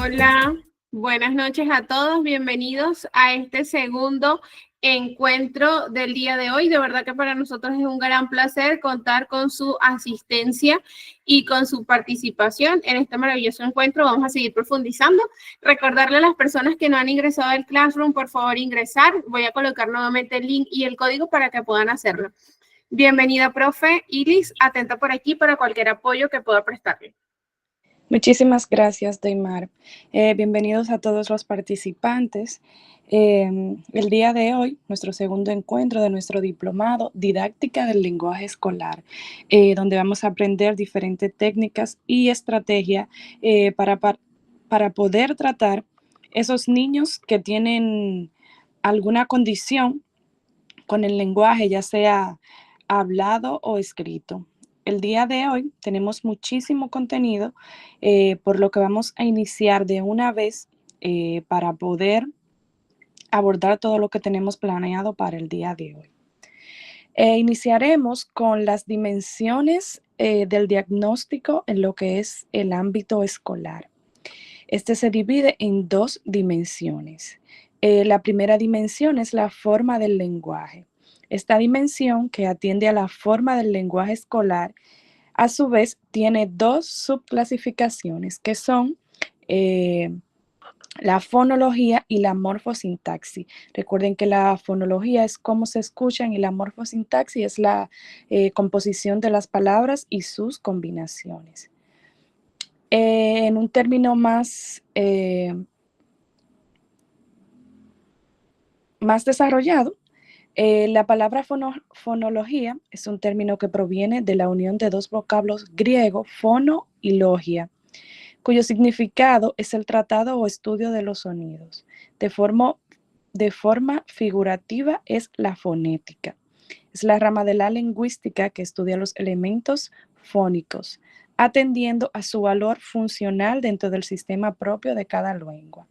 Hola, buenas noches a todos, bienvenidos a este segundo encuentro del día de hoy. De verdad que para nosotros es un gran placer contar con su asistencia y con su participación en este maravilloso encuentro. Vamos a seguir profundizando. Recordarle a las personas que no han ingresado al Classroom, por favor ingresar. Voy a colocar nuevamente el link y el código para que puedan hacerlo. Bienvenida, profe Ilis, atenta por aquí para cualquier apoyo que pueda prestarle. Muchísimas gracias, Deimar. Bienvenidos a todos los participantes. El día de hoy, nuestro segundo encuentro de nuestro diplomado Didáctica del Lenguaje Escolar, donde vamos a aprender diferentes técnicas y estrategias para poder tratar esos niños que tienen alguna condición con el lenguaje, ya sea hablado o escrito. El día de hoy tenemos muchísimo contenido, por lo que vamos a iniciar de una vez para poder abordar todo lo que tenemos planeado para el día de hoy. Iniciaremos con las dimensiones del diagnóstico en lo que es el ámbito escolar. Este se divide en dos dimensiones. La primera dimensión es la forma del lenguaje. Esta dimensión, que atiende a la forma del lenguaje escolar, a su vez tiene dos subclasificaciones que son la fonología y la morfosintaxis. Recuerden que la fonología es cómo se escuchan y la morfosintaxis es la composición de las palabras y sus combinaciones. En un término más desarrollado, la palabra fonología es un término que proviene de la unión de dos vocablos griegos, fono y logia, cuyo significado es el tratado o estudio de los sonidos. De forma figurativa es la fonética. Es la rama de la lingüística que estudia los elementos fónicos, atendiendo a su valor funcional dentro del sistema propio de cada lengua.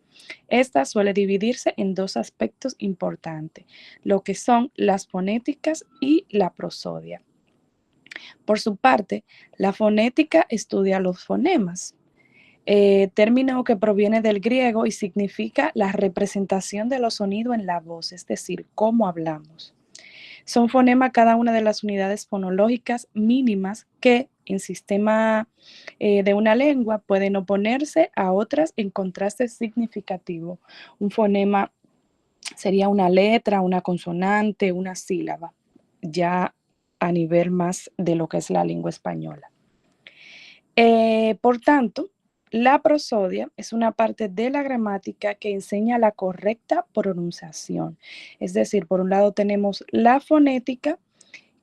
Esta suele dividirse en dos aspectos importantes, lo que son las fonéticas y la prosodia. Por su parte, la fonética estudia los fonemas, término que proviene del griego y significa la representación de los sonidos en la voz, es decir, cómo hablamos. Son fonemas cada una de las unidades fonológicas mínimas que en sistema de una lengua pueden oponerse a otras en contraste significativo. Un fonema sería una letra, una consonante, una sílaba, ya a nivel más de lo que es la lengua española. Por tanto, la prosodia es una parte de la gramática que enseña la correcta pronunciación. Es decir, por un lado tenemos la fonética,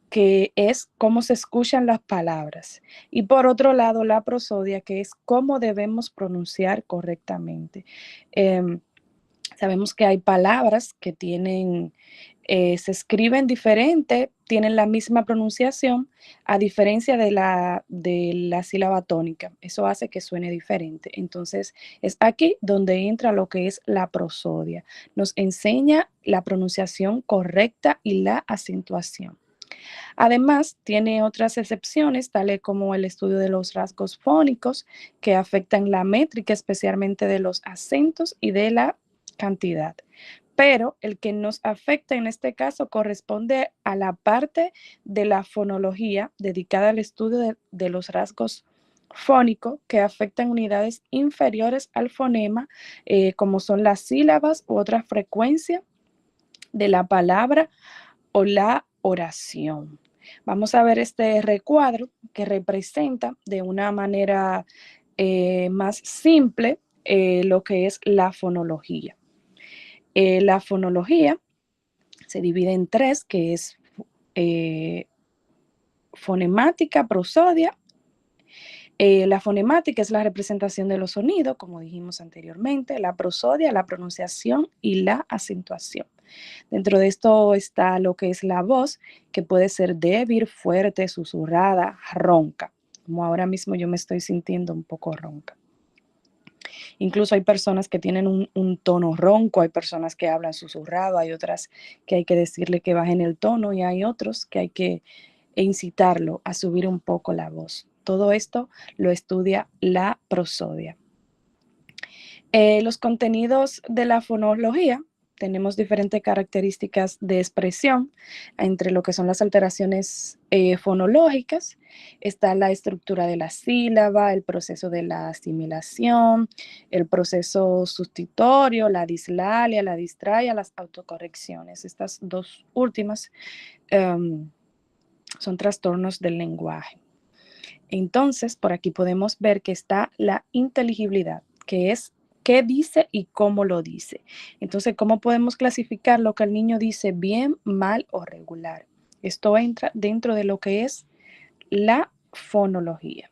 que es cómo se escuchan las palabras, y por otro lado la prosodia, que es cómo debemos pronunciar correctamente. Sabemos que hay palabras que se escriben diferente, tienen la misma pronunciación, a diferencia de la sílaba tónica. Eso hace que suene diferente. Entonces, es aquí donde entra lo que es la prosodia. Nos enseña la pronunciación correcta y la acentuación. Además, tiene otras excepciones, tales como el estudio de los rasgos fónicos, que afectan la métrica, especialmente de los acentos y de la cantidad. Pero el que nos afecta en este caso corresponde a la parte de la fonología dedicada al estudio de los rasgos fónicos que afectan unidades inferiores al fonema, como son las sílabas u otra frecuencia de la palabra o la oración. Vamos a ver este recuadro que representa de una manera más simple lo que es la fonología. La fonología se divide en tres, que es fonemática, prosodia. La fonemática es la representación de los sonidos, como dijimos anteriormente, la prosodia, la pronunciación y la acentuación. Dentro de esto está lo que es la voz, que puede ser débil, fuerte, susurrada, ronca, como ahora mismo yo me estoy sintiendo un poco ronca. Incluso hay personas que tienen un tono ronco, hay personas que hablan susurrado, hay otras que hay que decirle que bajen el tono y hay otros que hay que incitarlo a subir un poco la voz. Todo esto lo estudia la prosodia. Los contenidos de la fonología, tenemos diferentes características de expresión entre lo que son las alteraciones fonológicas. Está la estructura de la sílaba, el proceso de la asimilación, el proceso sustitutorio, la dislalia, la distralia, las autocorrecciones. Estas dos últimas son trastornos del lenguaje. Entonces, por aquí podemos ver que está la inteligibilidad, que es qué dice y cómo lo dice. Entonces, ¿cómo podemos clasificar lo que el niño dice bien, mal o regular? Esto entra dentro de lo que es la fonología.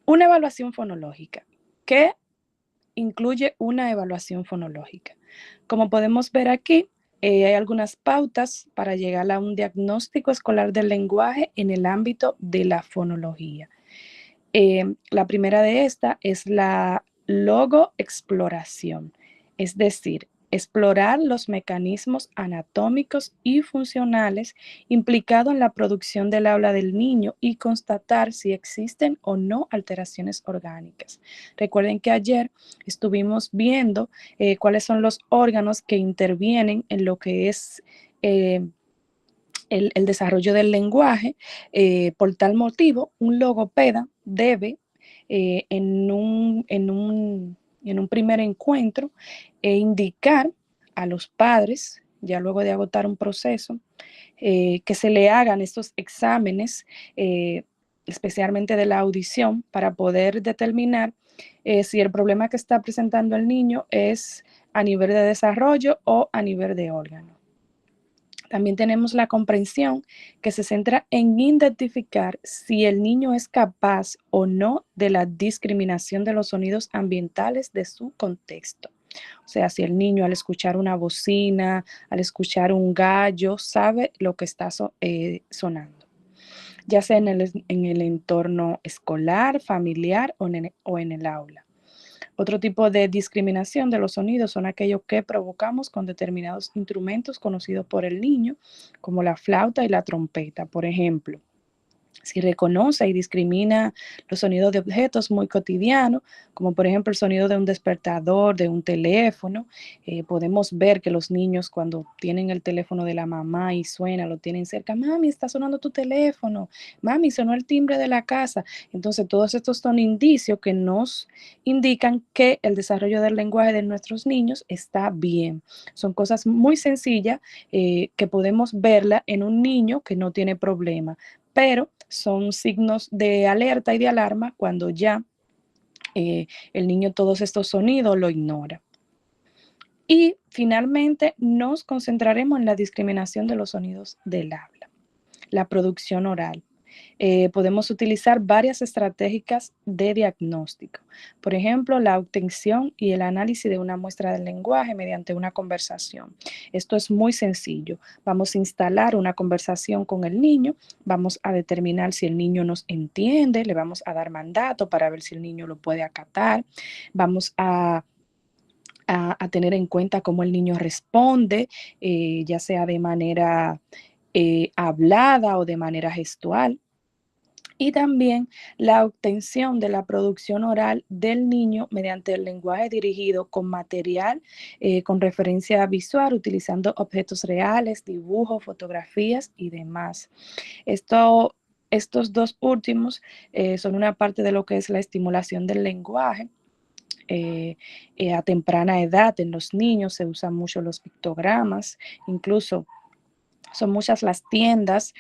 Una evaluación fonológica. ¿Qué incluye una evaluación fonológica? Como podemos ver aquí, hay algunas pautas para llegar a un diagnóstico escolar del lenguaje en el ámbito de la fonología. La primera de esta es la logoexploración, es decir, explorar los mecanismos anatómicos y funcionales implicados en la producción del habla del niño y constatar si existen o no alteraciones orgánicas. Recuerden que ayer estuvimos viendo cuáles son los órganos que intervienen en lo que es el desarrollo del lenguaje. Por tal motivo, un logopeda debe en un primer encuentro indicar a los padres, ya luego de agotar un proceso, que se le hagan estos exámenes, especialmente de la audición, para poder determinar si el problema que está presentando el niño es a nivel de desarrollo o a nivel de órgano. También tenemos la comprensión, que se centra en identificar si el niño es capaz o no de la discriminación de los sonidos ambientales de su contexto. O sea, si el niño al escuchar una bocina, al escuchar un gallo, sabe lo que está sonando, ya sea en el entorno escolar, familiar o en el aula. Otro tipo de discriminación de los sonidos son aquellos que provocamos con determinados instrumentos conocidos por el niño, como la flauta y la trompeta, por ejemplo. Si reconoce y discrimina los sonidos de objetos muy cotidianos, como por ejemplo el sonido de un despertador, de un teléfono, podemos ver que los niños cuando tienen el teléfono de la mamá y suena, lo tienen cerca, mami, está sonando tu teléfono, mami, sonó el timbre de la casa. Entonces todos estos son indicios que nos indican que el desarrollo del lenguaje de nuestros niños está bien. Son cosas muy sencillas que podemos verla en un niño que no tiene problema, pero son signos de alerta y de alarma cuando ya el niño todos estos sonidos lo ignora. Y finalmente nos concentraremos en la discriminación de los sonidos del habla, la producción oral. Podemos utilizar varias estrategias de diagnóstico. Por ejemplo, la obtención y el análisis de una muestra del lenguaje mediante una conversación. Esto es muy sencillo. Vamos a instalar una conversación con el niño, vamos a determinar si el niño nos entiende, le vamos a dar mandato para ver si el niño lo puede acatar, vamos a tener en cuenta cómo el niño responde, ya sea de manera hablada o de manera gestual. Y también la obtención de la producción oral del niño mediante el lenguaje dirigido con material con referencia visual, utilizando objetos reales, dibujos, fotografías y demás. Estos dos últimos son una parte de lo que es la estimulación del lenguaje. A temprana edad en los niños se usan mucho los pictogramas, incluso son muchas las tiendas,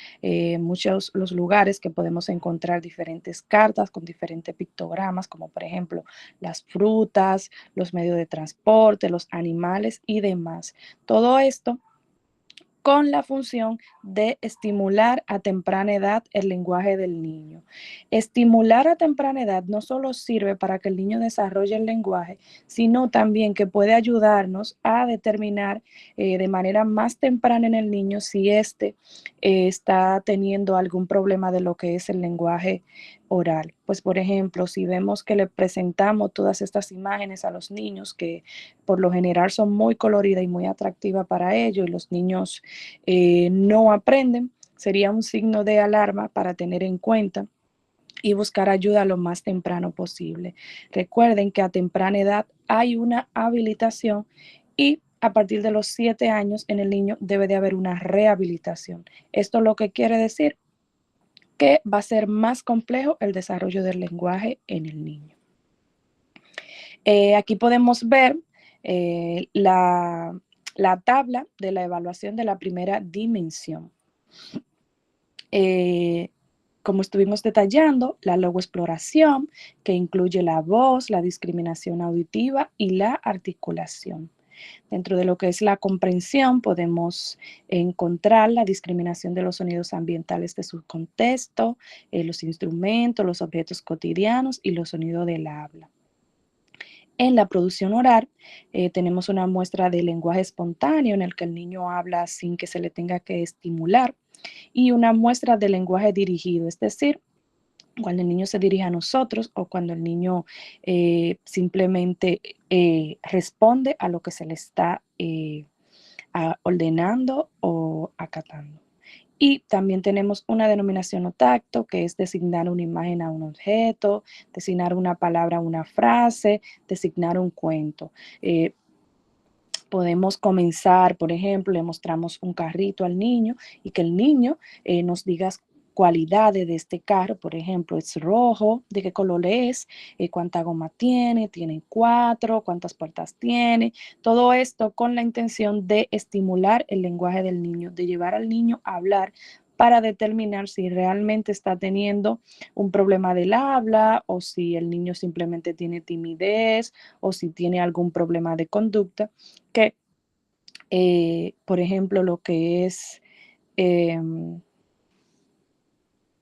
muchos los lugares que podemos encontrar diferentes cartas con diferentes pictogramas, como por ejemplo las frutas, los medios de transporte, los animales y demás. Todo esto con la función de estimular a temprana edad el lenguaje del niño. Estimular a temprana edad no solo sirve para que el niño desarrolle el lenguaje, sino también que puede ayudarnos a determinar de manera más temprana en el niño si éste está teniendo algún problema de lo que es el lenguaje oral. Pues, por ejemplo, si vemos que le presentamos todas estas imágenes a los niños, que por lo general son muy coloridas y muy atractivas para ellos, y los niños no aprenden, sería un signo de alarma para tener en cuenta y buscar ayuda lo más temprano posible. Recuerden que a temprana edad hay una habilitación y a partir de los 7 años en el niño debe de haber una rehabilitación. Esto lo que quiere decir que va a ser más complejo el desarrollo del lenguaje en el niño. Aquí podemos ver la tabla de la evaluación de la primera dimensión. Como estuvimos detallando, la logoexploración, que incluye la voz, la discriminación auditiva y la articulación. Dentro de lo que es la comprensión, podemos encontrar la discriminación de los sonidos ambientales de su contexto, los instrumentos, los objetos cotidianos y los sonidos del habla. En la producción oral tenemos una muestra de lenguaje espontáneo en el que el niño habla sin que se le tenga que estimular y una muestra de lenguaje dirigido, es decir, cuando el niño se dirige a nosotros o cuando el niño simplemente responde a lo que se le está ordenando o acatando. Y también tenemos una denominación o tacto, que es designar una imagen a un objeto, designar una palabra a una frase, designar un cuento. Podemos comenzar, por ejemplo, le mostramos un carrito al niño y que el niño nos diga cualidades de este carro, por ejemplo, es rojo, de qué color es, cuánta goma tiene 4, cuántas puertas tiene, todo esto con la intención de estimular el lenguaje del niño, de llevar al niño a hablar para determinar si realmente está teniendo un problema del habla o si el niño simplemente tiene timidez o si tiene algún problema de conducta, que, por ejemplo, lo que es...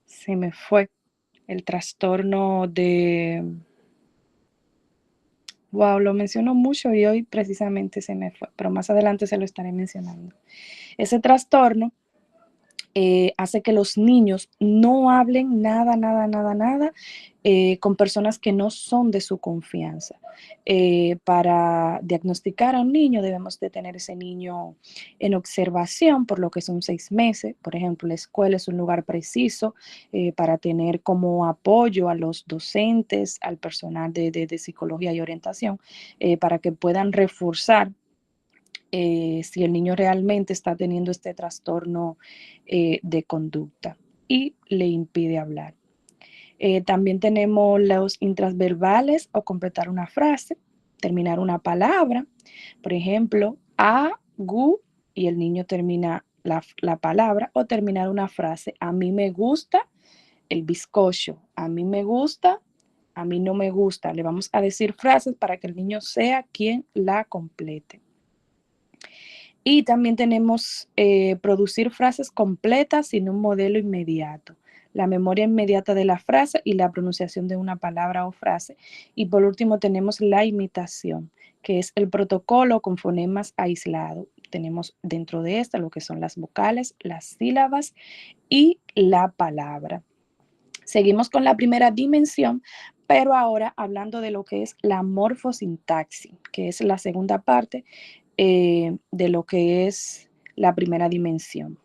se me fue el trastorno de, wow, lo menciono mucho y hoy precisamente se me fue, pero más adelante se lo estaré mencionando. Ese trastorno hace que los niños no hablen nada con personas que no son de su confianza. Para diagnosticar a un niño debemos de tener ese niño en observación por lo que son 6 meses. Por ejemplo, la escuela es un lugar preciso para tener como apoyo a los docentes, al personal de psicología y orientación, para que puedan reforzar si el niño realmente está teniendo este trastorno de conducta y le impide hablar. También tenemos los intraverbales o completar una frase, terminar una palabra, por ejemplo, a, gu, y el niño termina la palabra, o terminar una frase, a mí me gusta el bizcocho, a mí me gusta, a mí no me gusta. Le vamos a decir frases para que el niño sea quien la complete. Y también tenemos producir frases completas sin un modelo inmediato, la memoria inmediata de la frase y la pronunciación de una palabra o frase. Y por último tenemos la imitación, que es el protocolo con fonemas aislados. Tenemos dentro de esta lo que son las vocales, las sílabas y la palabra. Seguimos con la primera dimensión, pero ahora hablando de lo que es la morfosintaxis, que es la segunda parte de lo que es la primera dimensión.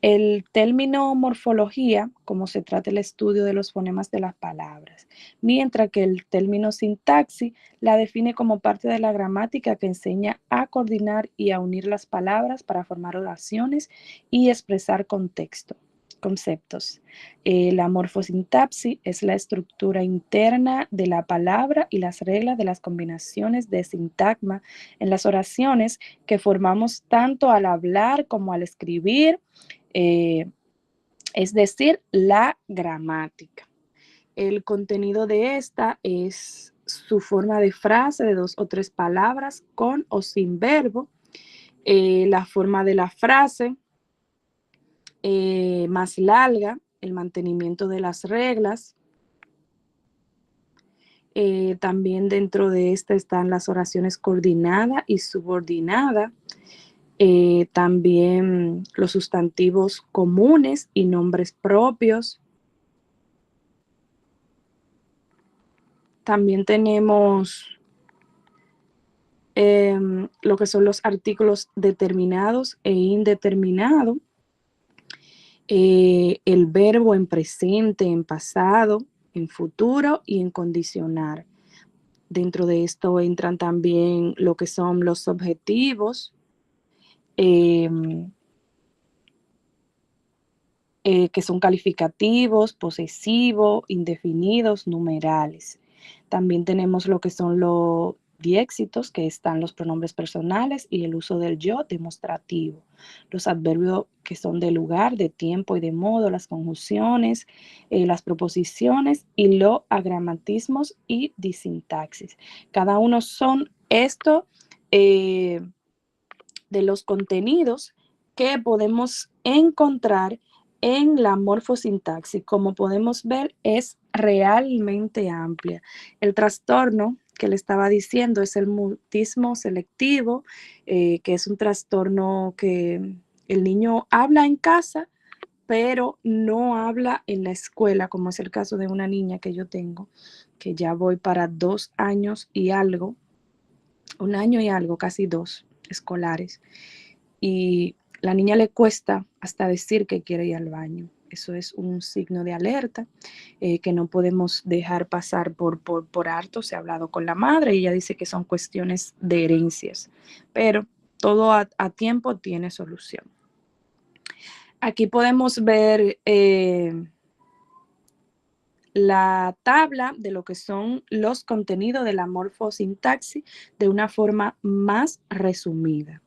El término morfología, como se trata el estudio de los fonemas de las palabras, mientras que el término sintaxis la define como parte de la gramática que enseña a coordinar y a unir las palabras para formar oraciones y expresar conceptos. La morfosintaxis es la estructura interna de la palabra y las reglas de las combinaciones de sintagma en las oraciones que formamos tanto al hablar como al escribir, es decir, la gramática. El contenido de esta es su forma de frase de 2 o 3 palabras con o sin verbo, la forma de la frase más larga, el mantenimiento de las reglas. También dentro de esta están las oraciones coordinadas y subordinadas. También los sustantivos comunes y nombres propios. También tenemos lo que son los artículos determinados e indeterminados. El verbo en presente, en pasado, en futuro y en condicional. Dentro de esto entran también lo que son los objetivos, que son calificativos, posesivos, indefinidos, numerales. También tenemos lo que son los diéxitos, que están los pronombres personales y el uso del yo demostrativo. Los adverbios que son de lugar, de tiempo y de modo, las conjunciones, las proposiciones y los agramatismos y disintaxis. Cada uno son estos de los contenidos que podemos encontrar en la morfosintaxis. Como podemos ver, es realmente amplia. El trastorno que le estaba diciendo es el mutismo selectivo, que es un trastorno que el niño habla en casa, pero no habla en la escuela, como es el caso de una niña que yo tengo, que ya voy para 2 años y algo, 1 año y algo, casi 2 escolares. Y la niña le cuesta hasta decir que quiere ir al baño. Eso es un signo de alerta que no podemos dejar pasar por alto. Se ha hablado con la madre y ella dice que son cuestiones de herencias, pero todo a tiempo tiene solución. Aquí podemos ver la tabla de lo que son los contenidos de la morfosintaxis de una forma más resumida.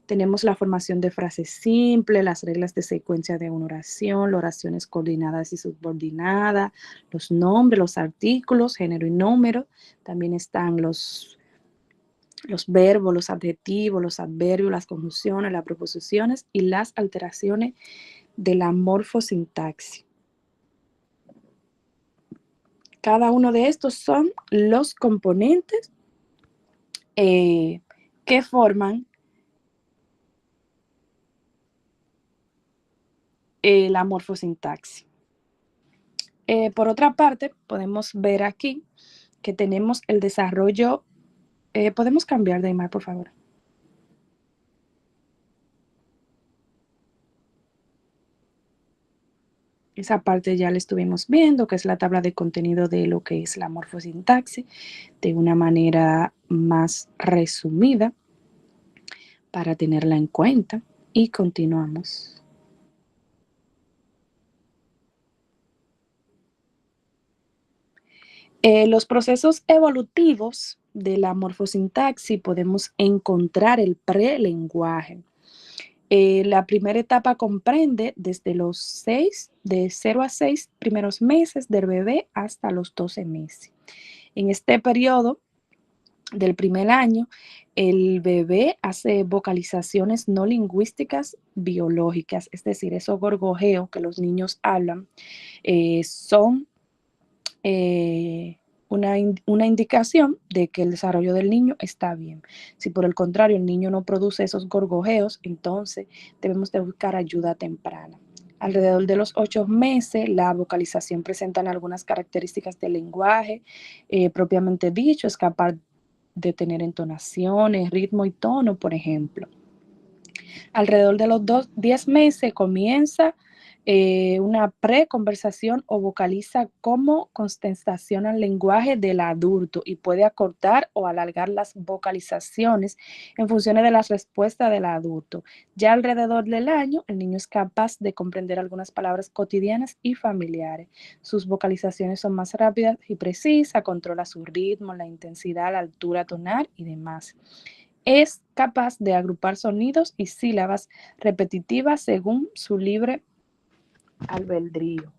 Tenemos la formación de frases simples, las reglas de secuencia de una oración, las oraciones coordinadas y subordinadas, los nombres, los artículos, género y número. También están los verbos, los adjetivos, los adverbios, las conjunciones, las preposiciones y las alteraciones de la morfosintaxis. Cada uno de estos son los componentes que forman la morfosintaxis. Por otra parte, podemos ver aquí que tenemos el desarrollo. ¿Podemos cambiar de imagen, por favor? Esa parte ya la estuvimos viendo, que es la tabla de contenido de lo que es la morfosintaxis, de una manera más resumida para tenerla en cuenta. Y continuamos. Los procesos evolutivos de la morfosintaxis podemos encontrar el prelenguaje. La primera etapa comprende desde de 0 a 6 primeros meses del bebé hasta los 12 meses. En este periodo del primer año, el bebé hace vocalizaciones no lingüísticas biológicas, es decir, esos gorgojeos que los niños hablan son una indicación de que el desarrollo del niño está bien. Si por el contrario el niño no produce esos gorgojeos, entonces debemos de buscar ayuda temprana. Alrededor de los 8 meses, la vocalización presenta algunas características del lenguaje propiamente dicho, es capaz de tener entonaciones, ritmo y tono, por ejemplo. Alrededor de los 10 meses comienza una preconversación o vocaliza como contestación al lenguaje del adulto y puede acortar o alargar las vocalizaciones en función de las respuestas del adulto. Ya alrededor del año, el niño es capaz de comprender algunas palabras cotidianas y familiares. Sus vocalizaciones son más rápidas y precisas, controla su ritmo, la intensidad, la altura tonal y demás. Es capaz de agrupar sonidos y sílabas repetitivas según su libre albedrío.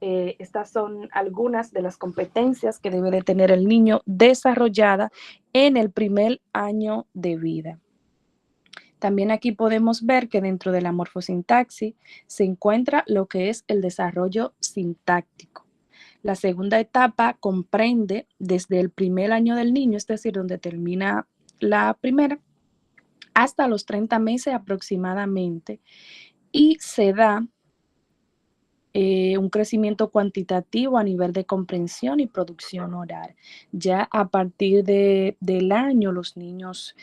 Estas son algunas de las competencias que debe de tener el niño desarrollada en el primer año de vida. También aquí podemos ver que dentro de la morfosintaxis se encuentra lo que es el desarrollo sintáctico. La segunda etapa comprende desde el primer año del niño, es decir, donde termina la primera, hasta los 30 meses aproximadamente, y se da un crecimiento cuantitativo a nivel de comprensión y producción oral. Ya a partir del año los niños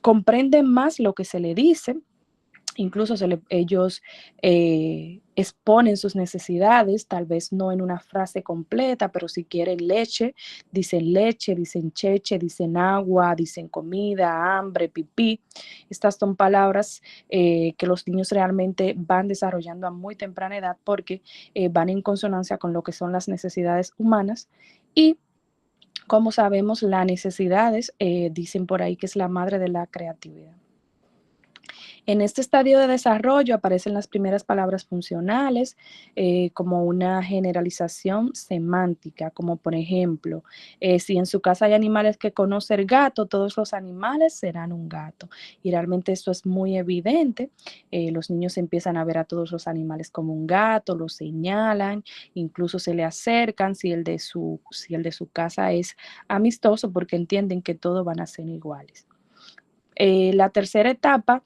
comprenden más lo que se le dice Incluso ellos exponen sus necesidades, tal vez no en una frase completa, pero si quieren leche, dicen cheche, dicen agua, dicen comida, hambre, pipí. Estas son palabras que los niños realmente van desarrollando a muy temprana edad porque van en consonancia con lo que son las necesidades humanas. Y como sabemos, las necesidades dicen por ahí que es la madre de la creatividad. En este estadio de desarrollo aparecen las primeras palabras funcionales como una generalización semántica, como por ejemplo, si en su casa hay animales que conoce el gato, todos los animales serán un gato. Y realmente esto es muy evidente. Los niños empiezan a ver a todos los animales como un gato, los señalan, incluso se le acercan si si el de su casa es amistoso porque entienden que todos van a ser iguales. La tercera etapa,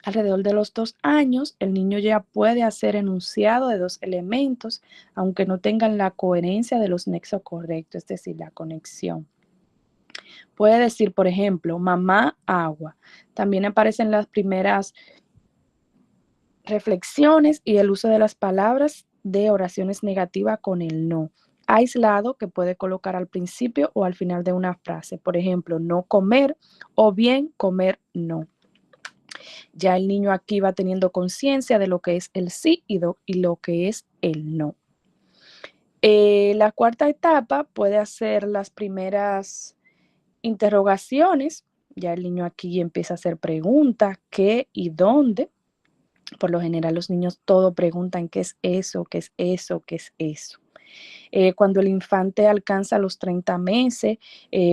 alrededor de los 2 años, el niño ya puede hacer enunciado de 2 elementos, aunque no tengan la coherencia de los nexos correctos, es decir, la conexión. Puede decir, por ejemplo, mamá, agua. También aparecen las primeras reflexiones y el uso de las palabras de oraciones negativas con el no. Aislado, que puede colocar al principio o al final de una frase. Por ejemplo, no comer o bien comer no. Ya el niño aquí va teniendo conciencia de lo que es el sí y lo que es el no. La cuarta etapa puede hacer las primeras interrogaciones. Ya el niño aquí empieza a hacer preguntas, qué y dónde. Por lo general los niños todo preguntan qué es eso, qué es eso, qué es eso. Cuando el infante alcanza los 30 meses,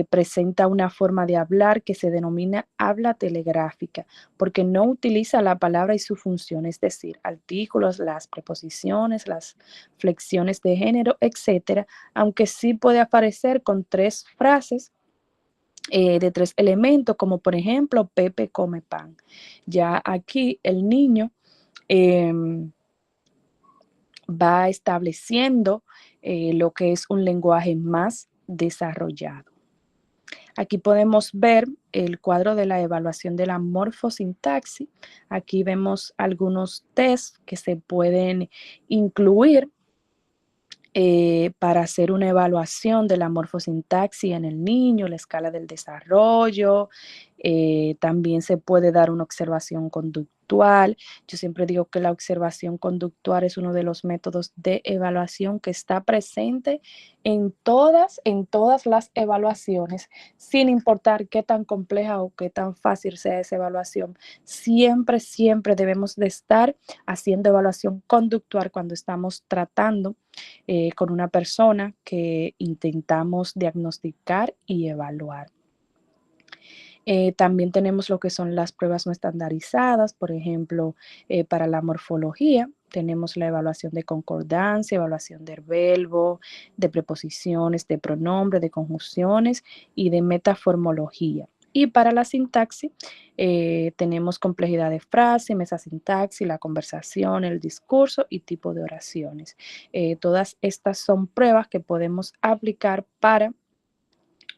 presenta una forma de hablar que se denomina habla telegráfica, porque no utiliza la palabra y su función, es decir, artículos, las preposiciones, las flexiones de género, etcétera, aunque sí puede aparecer con 3 frases de 3 elementos, como por ejemplo, Pepe come pan. Ya aquí el niño va estableciendo lo que es un lenguaje más desarrollado. Aquí podemos ver el cuadro de la evaluación de la morfosintaxis. Aquí vemos algunos tests que se pueden incluir para hacer una evaluación de la morfosintaxis en el niño, la escala del desarrollo. También se puede dar una observación conductual. Yo siempre digo que la observación conductual es uno de los métodos de evaluación que está presente en todas las evaluaciones, sin importar qué tan compleja o qué tan fácil sea esa evaluación. Siempre, siempre debemos de estar haciendo evaluación conductual cuando estamos tratando con una persona que intentamos diagnosticar y evaluar. También tenemos lo que son las pruebas no estandarizadas, por ejemplo, para la morfología. Tenemos la evaluación de concordancia, evaluación del verbo, de preposiciones, de pronombre, de conjunciones y de metaformología. Y para la sintaxis tenemos complejidad de frase, mesasintaxis, la conversación, el discurso y tipo de oraciones. Todas estas son pruebas que podemos aplicar para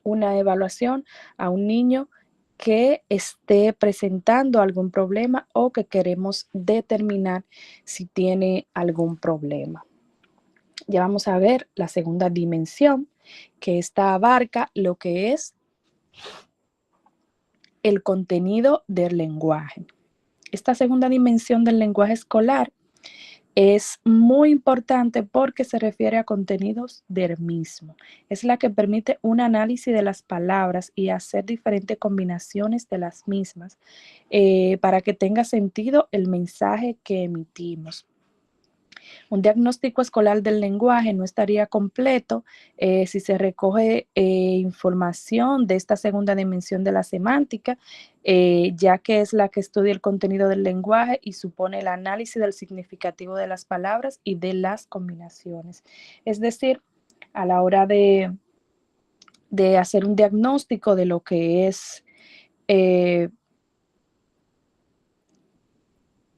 una evaluación a un niño que esté presentando algún problema o que queremos determinar si tiene algún problema. Ya vamos a ver la segunda dimensión, que esta abarca lo que es el contenido del lenguaje. Esta segunda dimensión del lenguaje escolar es muy importante porque se refiere a contenidos del mismo. Es la que permite un análisis de las palabras y hacer diferentes combinaciones de las mismas para que tenga sentido el mensaje que emitimos. Un diagnóstico escolar del lenguaje no estaría completo si se recoge información de esta segunda dimensión de la semántica, ya que es la que estudia el contenido del lenguaje y supone el análisis del significativo de las palabras y de las combinaciones. Es decir, a la hora de hacer un diagnóstico de lo que es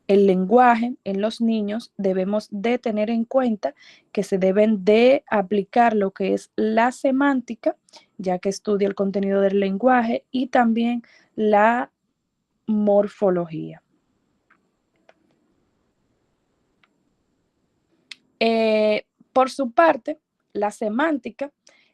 el lenguaje en los niños, debemos de tener en cuenta que se deben de aplicar lo que es la semántica, ya que estudia el contenido del lenguaje, y también la morfología. Por su parte, la semántica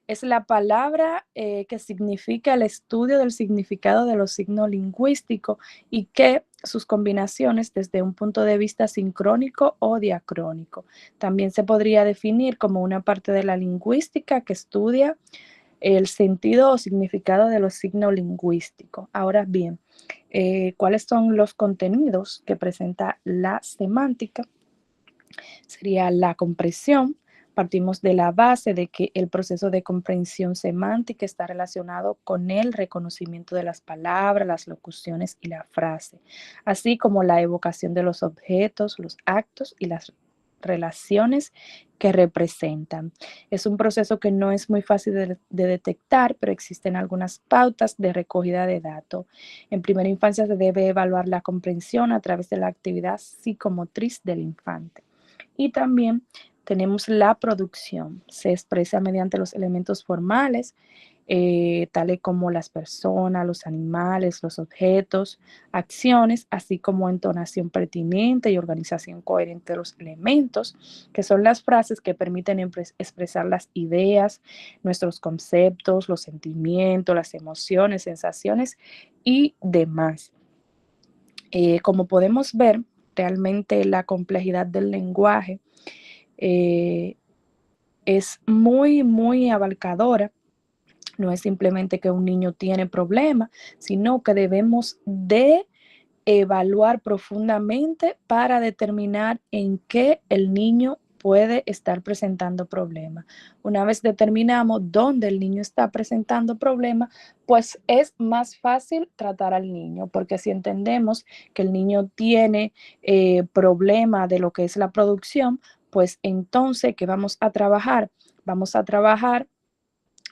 es la palabra que significa el estudio del significado de los signos lingüísticos y que sus combinaciones desde un punto de vista sincrónico o diacrónico. También se podría definir como una parte de la lingüística que estudia el sentido o significado de los signos lingüísticos. Ahora bien, ¿cuáles son los contenidos que presenta la semántica? Sería la comprensión. Partimos de la base de que el proceso de comprensión semántica está relacionado con el reconocimiento de las palabras, las locuciones y la frase, así como la evocación de los objetos, los actos y las relaciones que representan. Es un proceso que no es muy fácil de detectar, pero existen algunas pautas de recogida de datos. En primera infancia se debe evaluar la comprensión a través de la actividad psicomotriz del infante. Y también tenemos la producción. Se expresa mediante los elementos formales, tales como las personas, los animales, los objetos, acciones, así como entonación pertinente y organización coherente de los elementos, que son las frases que permiten expresar las ideas, nuestros conceptos, los sentimientos, las emociones, sensaciones y demás. Como podemos ver, realmente la complejidad del lenguaje es muy, muy abarcadora. No es simplemente que un niño tiene problemas, sino que debemos de evaluar profundamente para determinar en qué el niño puede estar presentando problemas. Una vez determinamos dónde el niño está presentando problemas, pues es más fácil tratar al niño, porque si entendemos que el niño tiene problema de lo que es la producción, pues entonces, ¿qué vamos a trabajar? Vamos a trabajar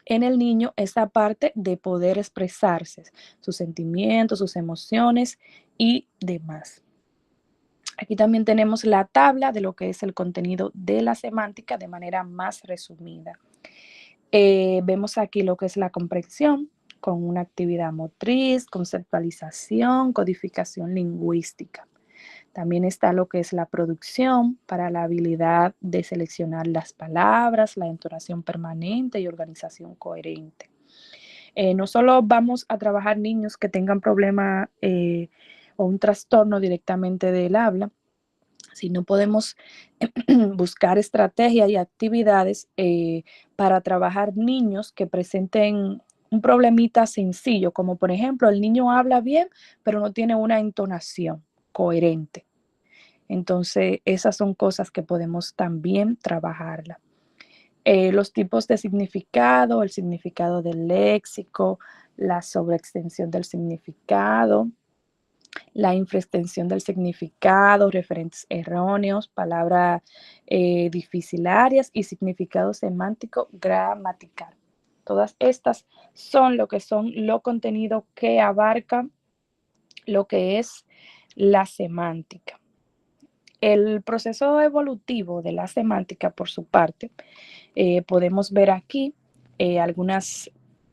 en el niño esa parte de poder expresarse, sus sentimientos, sus emociones y demás. Aquí también tenemos la tabla de lo que es el contenido de la semántica de manera más resumida. Vemos aquí lo que es la comprensión con una actividad motriz, conceptualización, codificación lingüística. También está lo que es la producción para la habilidad de seleccionar las palabras, la entonación permanente y organización coherente. No solo vamos a trabajar niños que tengan problemas o un trastorno directamente del habla, sino podemos buscar estrategias y actividades para trabajar niños que presenten un problemita sencillo, como por ejemplo el niño habla bien, pero no tiene una entonación coherente. Entonces, esas son cosas que podemos también trabajarla. Los tipos de significado, el significado del léxico, la sobreextensión del significado, la infraextensión del significado, referentes erróneos, palabras dificilarias y significado semántico gramatical. Todas estas son lo contenido que abarca lo que es la semántica. El proceso evolutivo de la semántica, por su parte, podemos ver aquí algunas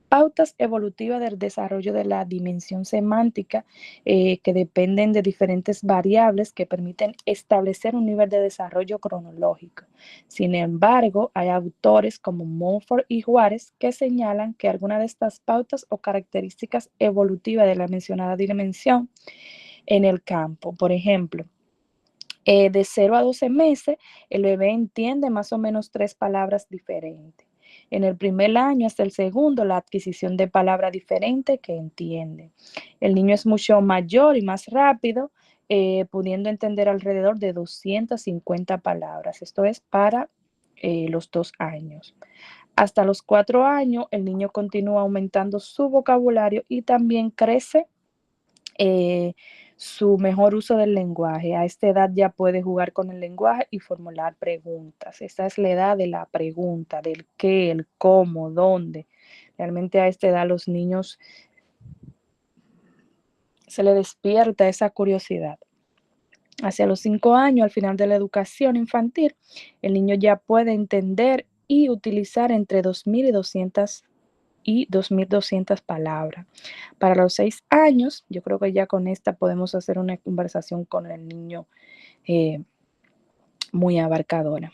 pautas evolutivas del desarrollo de la dimensión semántica que dependen de diferentes variables que permiten establecer un nivel de desarrollo cronológico. Sin embargo, hay autores como Montfort y Juárez que señalan que algunas de estas pautas o características evolutivas de la mencionada dimensión en el campo, por ejemplo, de 0 a 12 meses, el bebé entiende más o menos 3 palabras diferentes. En el primer año hasta el segundo, la adquisición de palabras diferentes que entiende. El niño es mucho mayor y más rápido, pudiendo entender alrededor de 250 palabras. Esto es para los 2 años. Hasta los 4 años, el niño continúa aumentando su vocabulario y también crece su mejor uso del lenguaje. A esta edad ya puede jugar con el lenguaje y formular preguntas. Esa es la edad de la pregunta, del qué, el cómo, dónde. Realmente a esta edad los niños se les despierta esa curiosidad. Hacia los 5 años, al final de la educación infantil, el niño ya puede entender y utilizar entre 2.200 palabras. Para los 6 años, yo creo que ya con esta podemos hacer una conversación con el niño muy abarcadora.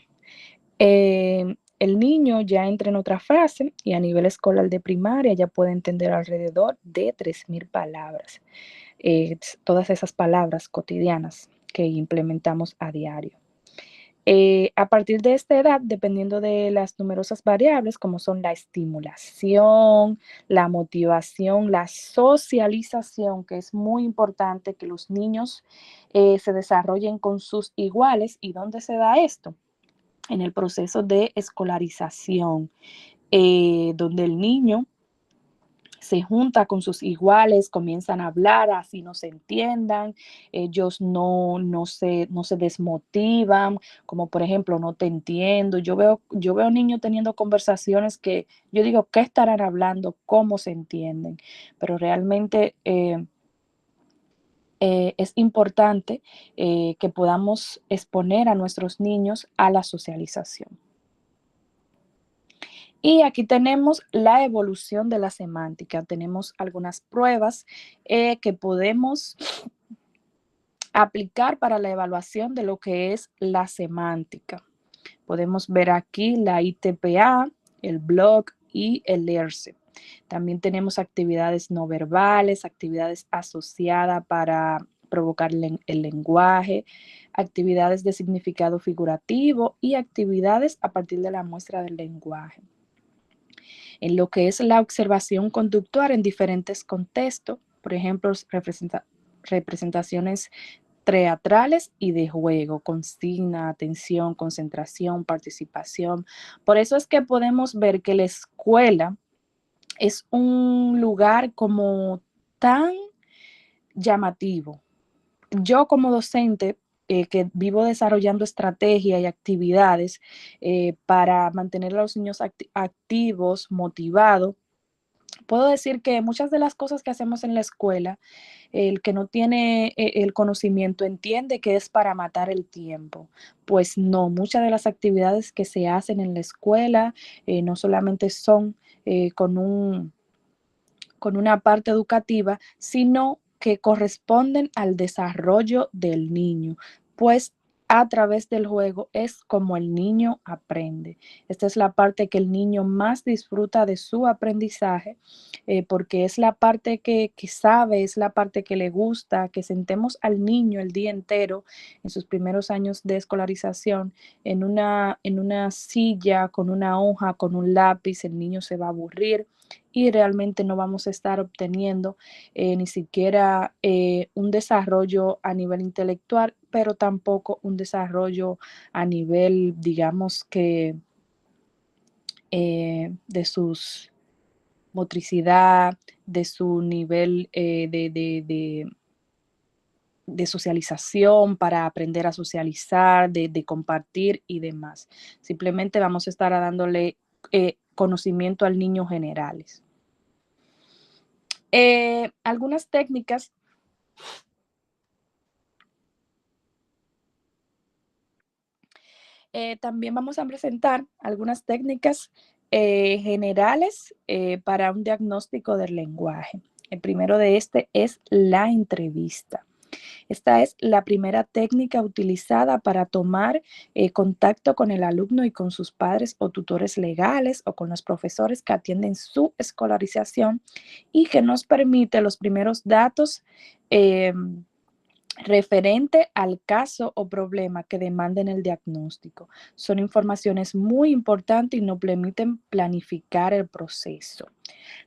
El niño ya entra en otra fase y a nivel escolar de primaria ya puede entender alrededor de 3.000 palabras, todas esas palabras cotidianas que implementamos a diario. A partir de esta edad, dependiendo de las numerosas variables, como son la estimulación, la motivación, la socialización, que es muy importante que los niños se desarrollen con sus iguales. ¿Y dónde se da esto? En el proceso de escolarización, donde el niño se junta con sus iguales, comienzan a hablar, así no se entiendan, ellos no se desmotivan, como por ejemplo, no te entiendo. Yo veo niños teniendo conversaciones que yo digo, ¿qué estarán hablando? ¿Cómo se entienden? Pero realmente es importante que podamos exponer a nuestros niños a la socialización. Y aquí tenemos la evolución de la semántica. Tenemos algunas pruebas que podemos aplicar para la evaluación de lo que es la semántica. Podemos ver aquí la ITPA, el blog y el leerse. También tenemos actividades no verbales, actividades asociadas para provocar el lenguaje, actividades de significado figurativo y actividades a partir de la muestra del lenguaje. En lo que es la observación conductual en diferentes contextos, por ejemplo, representaciones teatrales y de juego, consigna, atención, concentración, participación. Por eso es que podemos ver que la escuela es un lugar como tan llamativo. Yo como docente que vivo desarrollando estrategias y actividades para mantener a los niños activos, motivados, puedo decir que muchas de las cosas que hacemos en la escuela, el que no tiene el conocimiento entiende que es para matar el tiempo. Pues no, muchas de las actividades que se hacen en la escuela no solamente son con una parte educativa, sino que corresponden al desarrollo del niño, pues a través del juego es como el niño aprende. Esta es la parte que el niño más disfruta de su aprendizaje, porque es la parte que sabe, es la parte que le gusta, que sentemos al niño el día entero en sus primeros años de escolarización en una silla, con una hoja, con un lápiz, el niño se va a aburrir y realmente no vamos a estar obteniendo ni siquiera un desarrollo a nivel intelectual, pero tampoco un desarrollo a nivel, digamos que, de sus motricidad, de su nivel de socialización, para aprender a socializar, de compartir y demás. Simplemente vamos a estar dándole conocimiento al niño generales. Algunas técnicas también vamos a presentar algunas técnicas generales para un diagnóstico del lenguaje. El primero de este es la entrevista. Esta es la primera técnica utilizada para tomar contacto con el alumno y con sus padres o tutores legales o con los profesores que atienden su escolarización y que nos permite los primeros datos referente al caso o problema que demanden el diagnóstico. Son informaciones muy importantes y nos permiten planificar el proceso.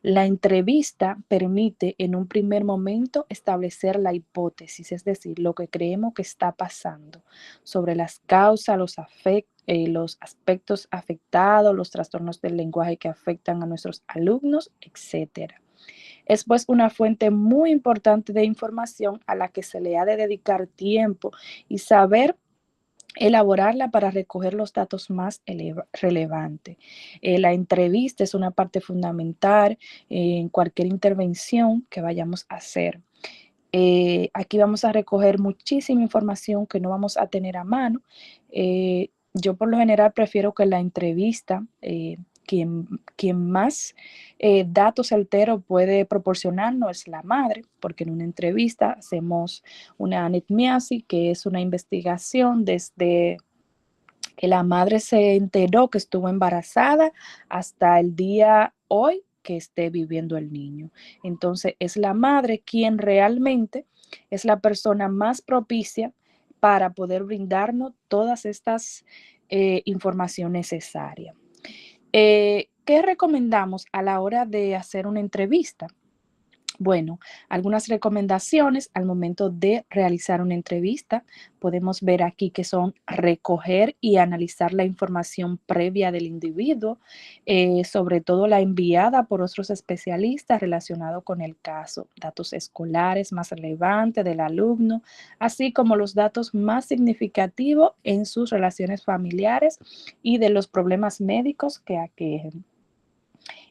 La entrevista permite en un primer momento establecer la hipótesis, es decir, lo que creemos que está pasando sobre las causas, los aspectos afectados, los trastornos del lenguaje que afectan a nuestros alumnos, etcétera. Es pues una fuente muy importante de información a la que se le ha de dedicar tiempo y saber elaborarla para recoger los datos más relevantes. La entrevista es una parte fundamental en cualquier intervención que vayamos a hacer. Aquí vamos a recoger muchísima información que no vamos a tener a mano. Yo por lo general prefiero que la entrevista, quien más datos certeros puede proporcionarnos es la madre, porque en una entrevista hacemos una anamnesis, que es una investigación desde La madre se enteró que estuvo embarazada hasta el día hoy que esté viviendo el niño. Entonces es la madre quien realmente es la persona más propicia para poder brindarnos todas estas información necesarias. ¿Qué recomendamos a la hora de hacer una entrevista? Bueno, algunas recomendaciones al momento de realizar una entrevista. Podemos ver aquí que son recoger y analizar la información previa del individuo, sobre todo la enviada por otros especialistas relacionados con el caso, datos escolares más relevantes del alumno, así como los datos más significativos en sus relaciones familiares y de los problemas médicos que aquejen.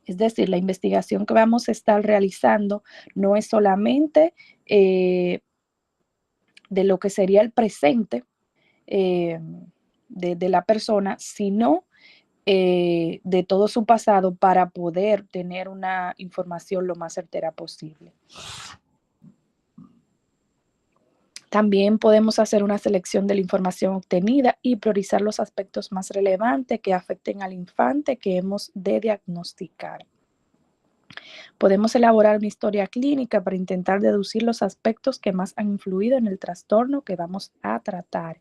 Es decir, la investigación que vamos a estar realizando no es solamente de lo que sería el presente eh, de la persona, sino de todo su pasado para poder tener una información lo más certera posible. También podemos hacer una selección de la información obtenida y priorizar los aspectos más relevantes que afecten al infante que hemos de diagnosticar. Podemos elaborar una historia clínica para intentar deducir los aspectos que más han influido en el trastorno que vamos a tratar.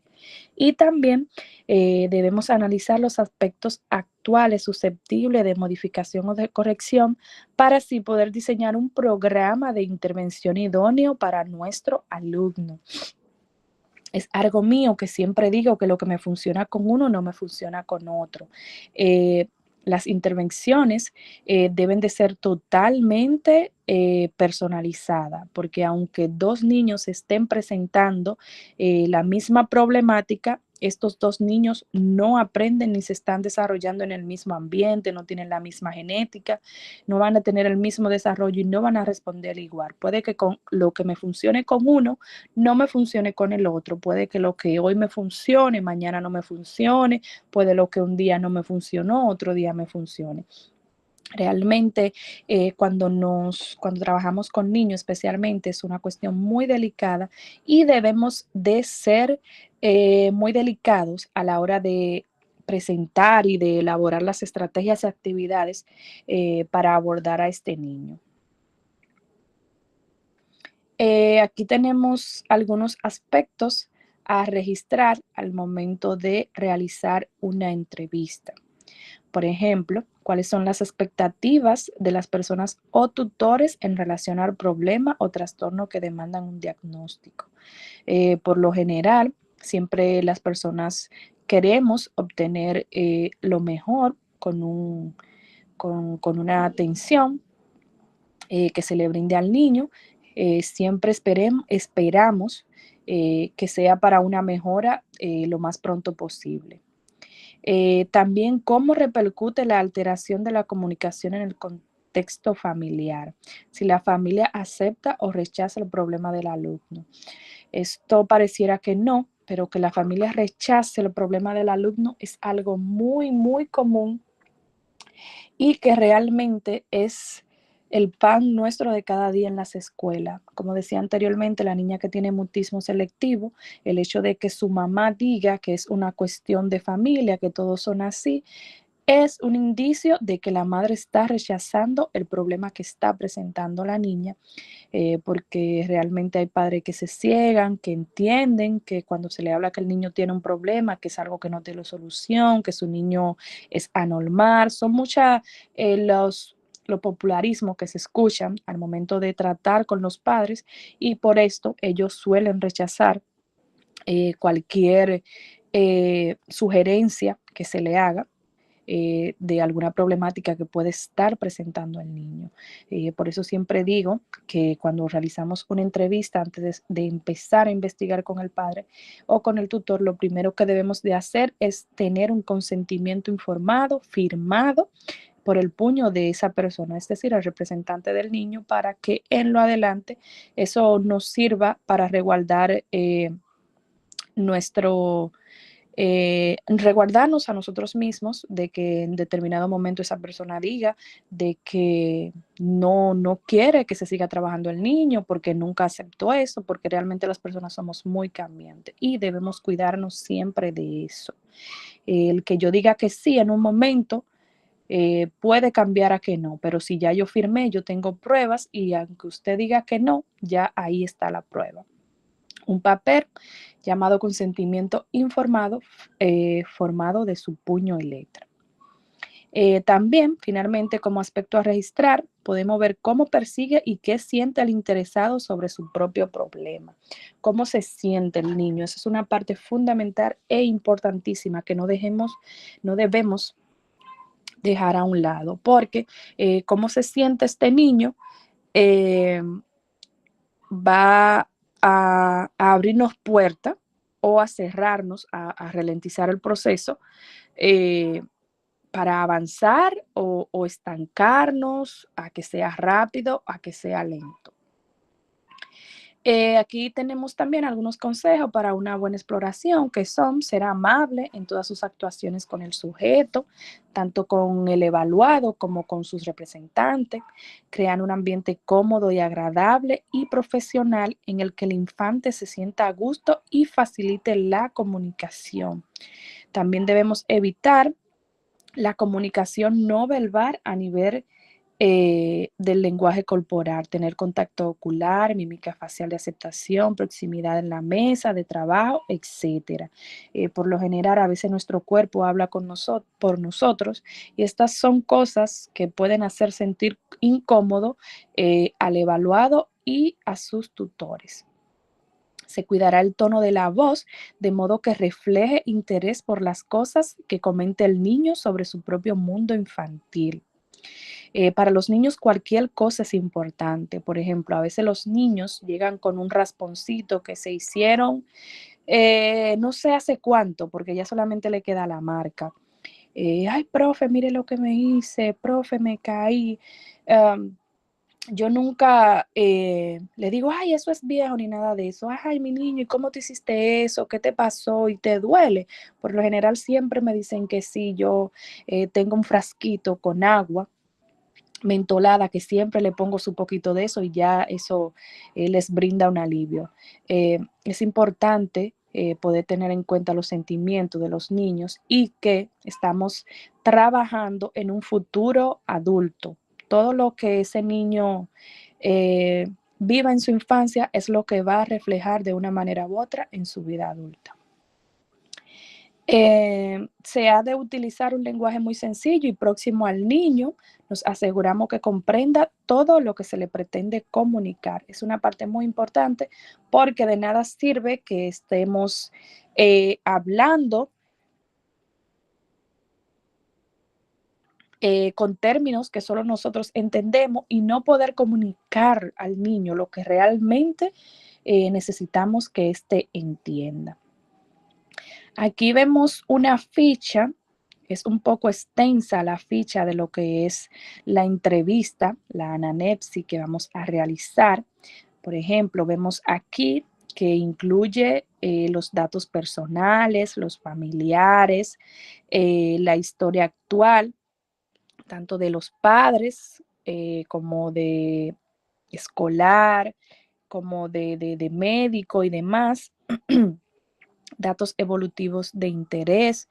Y también debemos analizar los aspectos actuales susceptibles de modificación o de corrección para así poder diseñar un programa de intervención idóneo para nuestro alumno. Es algo mío que siempre digo que lo que me funciona con uno no me funciona con otro. Las intervenciones deben de ser totalmente personalizadas, porque aunque dos niños estén presentando la misma problemática, estos dos niños no aprenden ni se están desarrollando en el mismo ambiente, no tienen la misma genética, no van a tener el mismo desarrollo y no van a responder igual. Puede que con lo que me funcione con uno, no me funcione con el otro. Puede que lo que hoy me funcione, mañana no me funcione. Puede lo que un día no me funcionó, otro día me funcione. Realmente cuando trabajamos con niños especialmente es una cuestión muy delicada y debemos de ser muy delicados a la hora de presentar y de elaborar las estrategias y actividades para abordar a este niño. Aquí tenemos algunos aspectos a registrar al momento de realizar una entrevista. Por ejemplo, cuáles son las expectativas de las personas o tutores en relación al problema o trastorno que demandan un diagnóstico. Por lo general, siempre las personas queremos obtener lo mejor con una atención que se le brinde al niño. Siempre esperamos que sea para una mejora lo más pronto posible. También cómo repercute la alteración de la comunicación en el contexto familiar, si la familia acepta o rechaza el problema del alumno. Esto pareciera que no, pero que la familia rechace el problema del alumno es algo muy, muy común y que realmente es el pan nuestro de cada día en las escuelas. Como decía anteriormente, la niña que tiene mutismo selectivo, el hecho de que su mamá diga que es una cuestión de familia, que todos son así, es un indicio de que la madre está rechazando el problema que está presentando la niña, porque realmente hay padres que se ciegan, que entienden que cuando se le habla que el niño tiene un problema, que es algo que no tiene solución, que su niño es anormal, son muchas los popularismos que se escuchan al momento de tratar con los padres y por esto ellos suelen rechazar cualquier sugerencia que se le haga de alguna problemática que puede estar presentando el niño. Por eso siempre digo que cuando realizamos una entrevista, antes de empezar a investigar con el padre o con el tutor, lo primero que debemos de hacer es tener un consentimiento informado, firmado por el puño de esa persona, es decir, el representante del niño, para que en lo adelante eso nos sirva para resguardar nuestro resguardarnos a nosotros mismos de que en determinado momento esa persona diga de que no quiere que se siga trabajando el niño porque nunca aceptó eso, porque realmente las personas somos muy cambiantes y debemos cuidarnos siempre de eso. El que yo diga que sí en un momento puede cambiar a que no, pero si ya yo firmé, yo tengo pruebas y aunque usted diga que no, ya ahí está la prueba. Un papel llamado consentimiento informado, formado de su puño y letra. También, finalmente, como aspecto a registrar, podemos ver cómo persigue y qué siente el interesado sobre su propio problema, cómo se siente el niño. Esa es una parte fundamental e importantísima que no debemos dejar a un lado, porque cómo se siente este niño eh, va a abrirnos puertas o a cerrarnos, a ralentizar el proceso eh, para avanzar o estancarnos, a que sea rápido, a que sea lento. Aquí tenemos también algunos consejos para una buena exploración, que son ser amable en todas sus actuaciones con el sujeto, tanto con el evaluado como con sus representantes, crear un ambiente cómodo y agradable y profesional en el que el infante se sienta a gusto y facilite la comunicación. También debemos evitar la comunicación no verbal a nivel del lenguaje corporal, tener contacto ocular, mímica facial de aceptación, proximidad en la mesa de trabajo, etcétera. Por lo general, a veces nuestro cuerpo habla por nosotros y estas son cosas que pueden hacer sentir incómodo al evaluado y a sus tutores. Se cuidará el tono de la voz de modo que refleje interés por las cosas que comente el niño sobre su propio mundo infantil. Para los niños cualquier cosa es importante. Por ejemplo, a veces los niños llegan con un rasponcito que se hicieron no sé hace cuánto, porque ya solamente le queda la marca. Ay, profe, mire lo que me hice, profe, me caí. Um, yo nunca le digo, ay, eso es viejo ni nada de eso. Ay, mi niño, ¿y cómo te hiciste eso? ¿Qué te pasó? ¿Y te duele? Por lo general siempre me dicen que sí, yo tengo un frasquito con agua mentolada que siempre le pongo su poquito de eso y ya eso les brinda un alivio. Es importante poder tener en cuenta los sentimientos de los niños y que estamos trabajando en un futuro adulto. Todo lo que ese niño viva en su infancia es lo que va a reflejar de una manera u otra en su vida adulta. Se ha de utilizar un lenguaje muy sencillo y próximo al niño. Nos aseguramos que comprenda todo lo que se le pretende comunicar. Es una parte muy importante porque de nada sirve que estemos hablando con términos que solo nosotros entendemos y no poder comunicar al niño lo que realmente necesitamos que éste entienda. Aquí vemos una ficha, es un poco extensa la ficha de lo que es la entrevista, la anamnesis que vamos a realizar. Por ejemplo, vemos aquí que incluye los datos personales, los familiares, la historia actual, tanto de los padres como de escolar, como de médico y demás. Datos evolutivos de interés,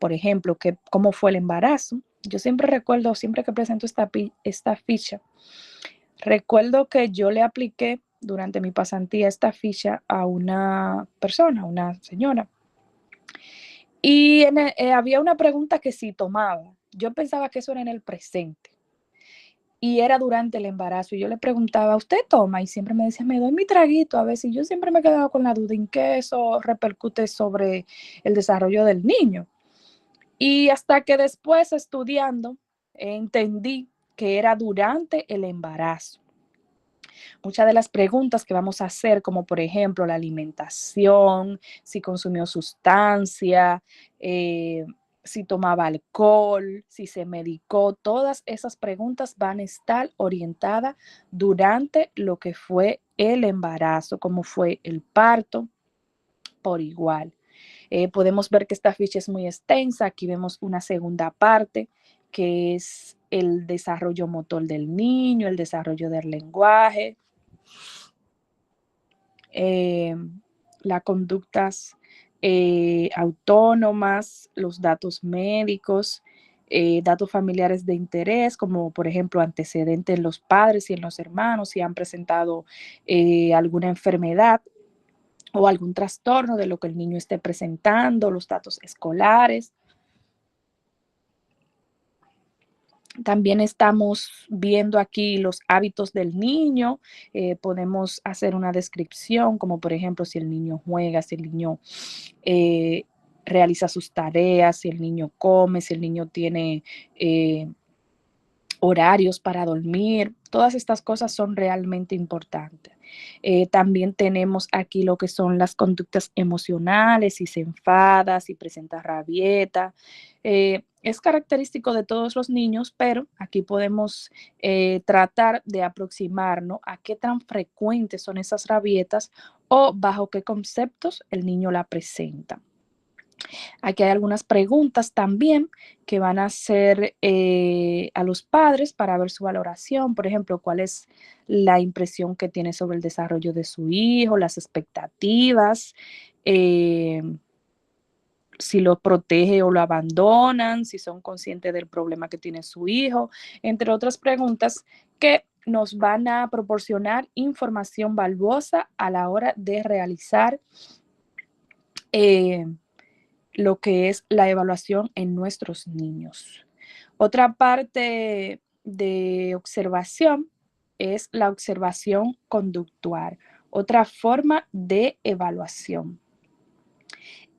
por ejemplo, cómo fue el embarazo. Yo siempre recuerdo, siempre que presento esta ficha, recuerdo que yo le apliqué durante mi pasantía esta ficha a una persona, una señora, y había una pregunta que sí tomaba. Yo pensaba que eso era en el presente y era durante el embarazo. Y yo le preguntaba, ¿usted toma? Y siempre me decía, me doy mi traguito a veces. Y yo siempre me quedaba con la duda en qué eso repercute sobre el desarrollo del niño. Y hasta que después estudiando, entendí que era durante el embarazo. Muchas de las preguntas que vamos a hacer, como por ejemplo la alimentación, si consumió sustancia, si tomaba alcohol, si se medicó, todas esas preguntas van a estar orientadas durante lo que fue el embarazo, cómo fue el parto, por igual. Podemos ver que esta ficha es muy extensa. Aquí vemos una segunda parte que es el desarrollo motor del niño, el desarrollo del lenguaje, las conductas autónomas, los datos médicos, datos familiares de interés, como por ejemplo antecedentes en los padres y en los hermanos, si han presentado alguna enfermedad o algún trastorno de lo que el niño esté presentando, los datos escolares. También estamos viendo aquí los hábitos del niño. Podemos hacer una descripción, como por ejemplo si el niño juega, si el niño realiza sus tareas, si el niño come, si el niño tiene horarios para dormir. Todas estas cosas son realmente importantes. También tenemos aquí lo que son las conductas emocionales, si se enfada, si presenta rabieta. Es característico de todos los niños, pero aquí podemos tratar de aproximarnos a qué tan frecuentes son esas rabietas o bajo qué conceptos el niño la presenta. Aquí hay algunas preguntas también que van a hacer a los padres para ver su valoración. Por ejemplo, cuál es la impresión que tiene sobre el desarrollo de su hijo, las expectativas, si lo protege o lo abandonan, si son conscientes del problema que tiene su hijo, entre otras preguntas que nos van a proporcionar información valiosa a la hora de realizar lo que es la evaluación en nuestros niños. Otra parte de observación es la observación conductual, otra forma de evaluación.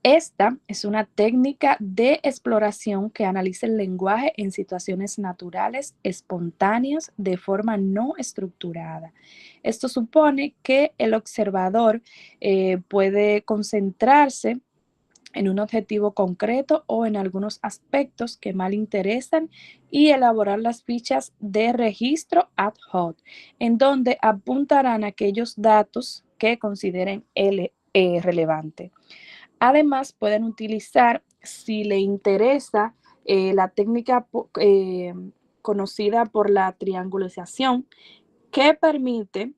Esta es una técnica de exploración que analiza el lenguaje en situaciones naturales, espontáneas, de forma no estructurada. Esto supone que el observador puede concentrarse en un objetivo concreto o en algunos aspectos que más le interesan y elaborar las fichas de registro ad hoc, en donde apuntarán aquellos datos que consideren relevante. Además, pueden utilizar, si le interesa, la técnica conocida por la triangulación, que permite,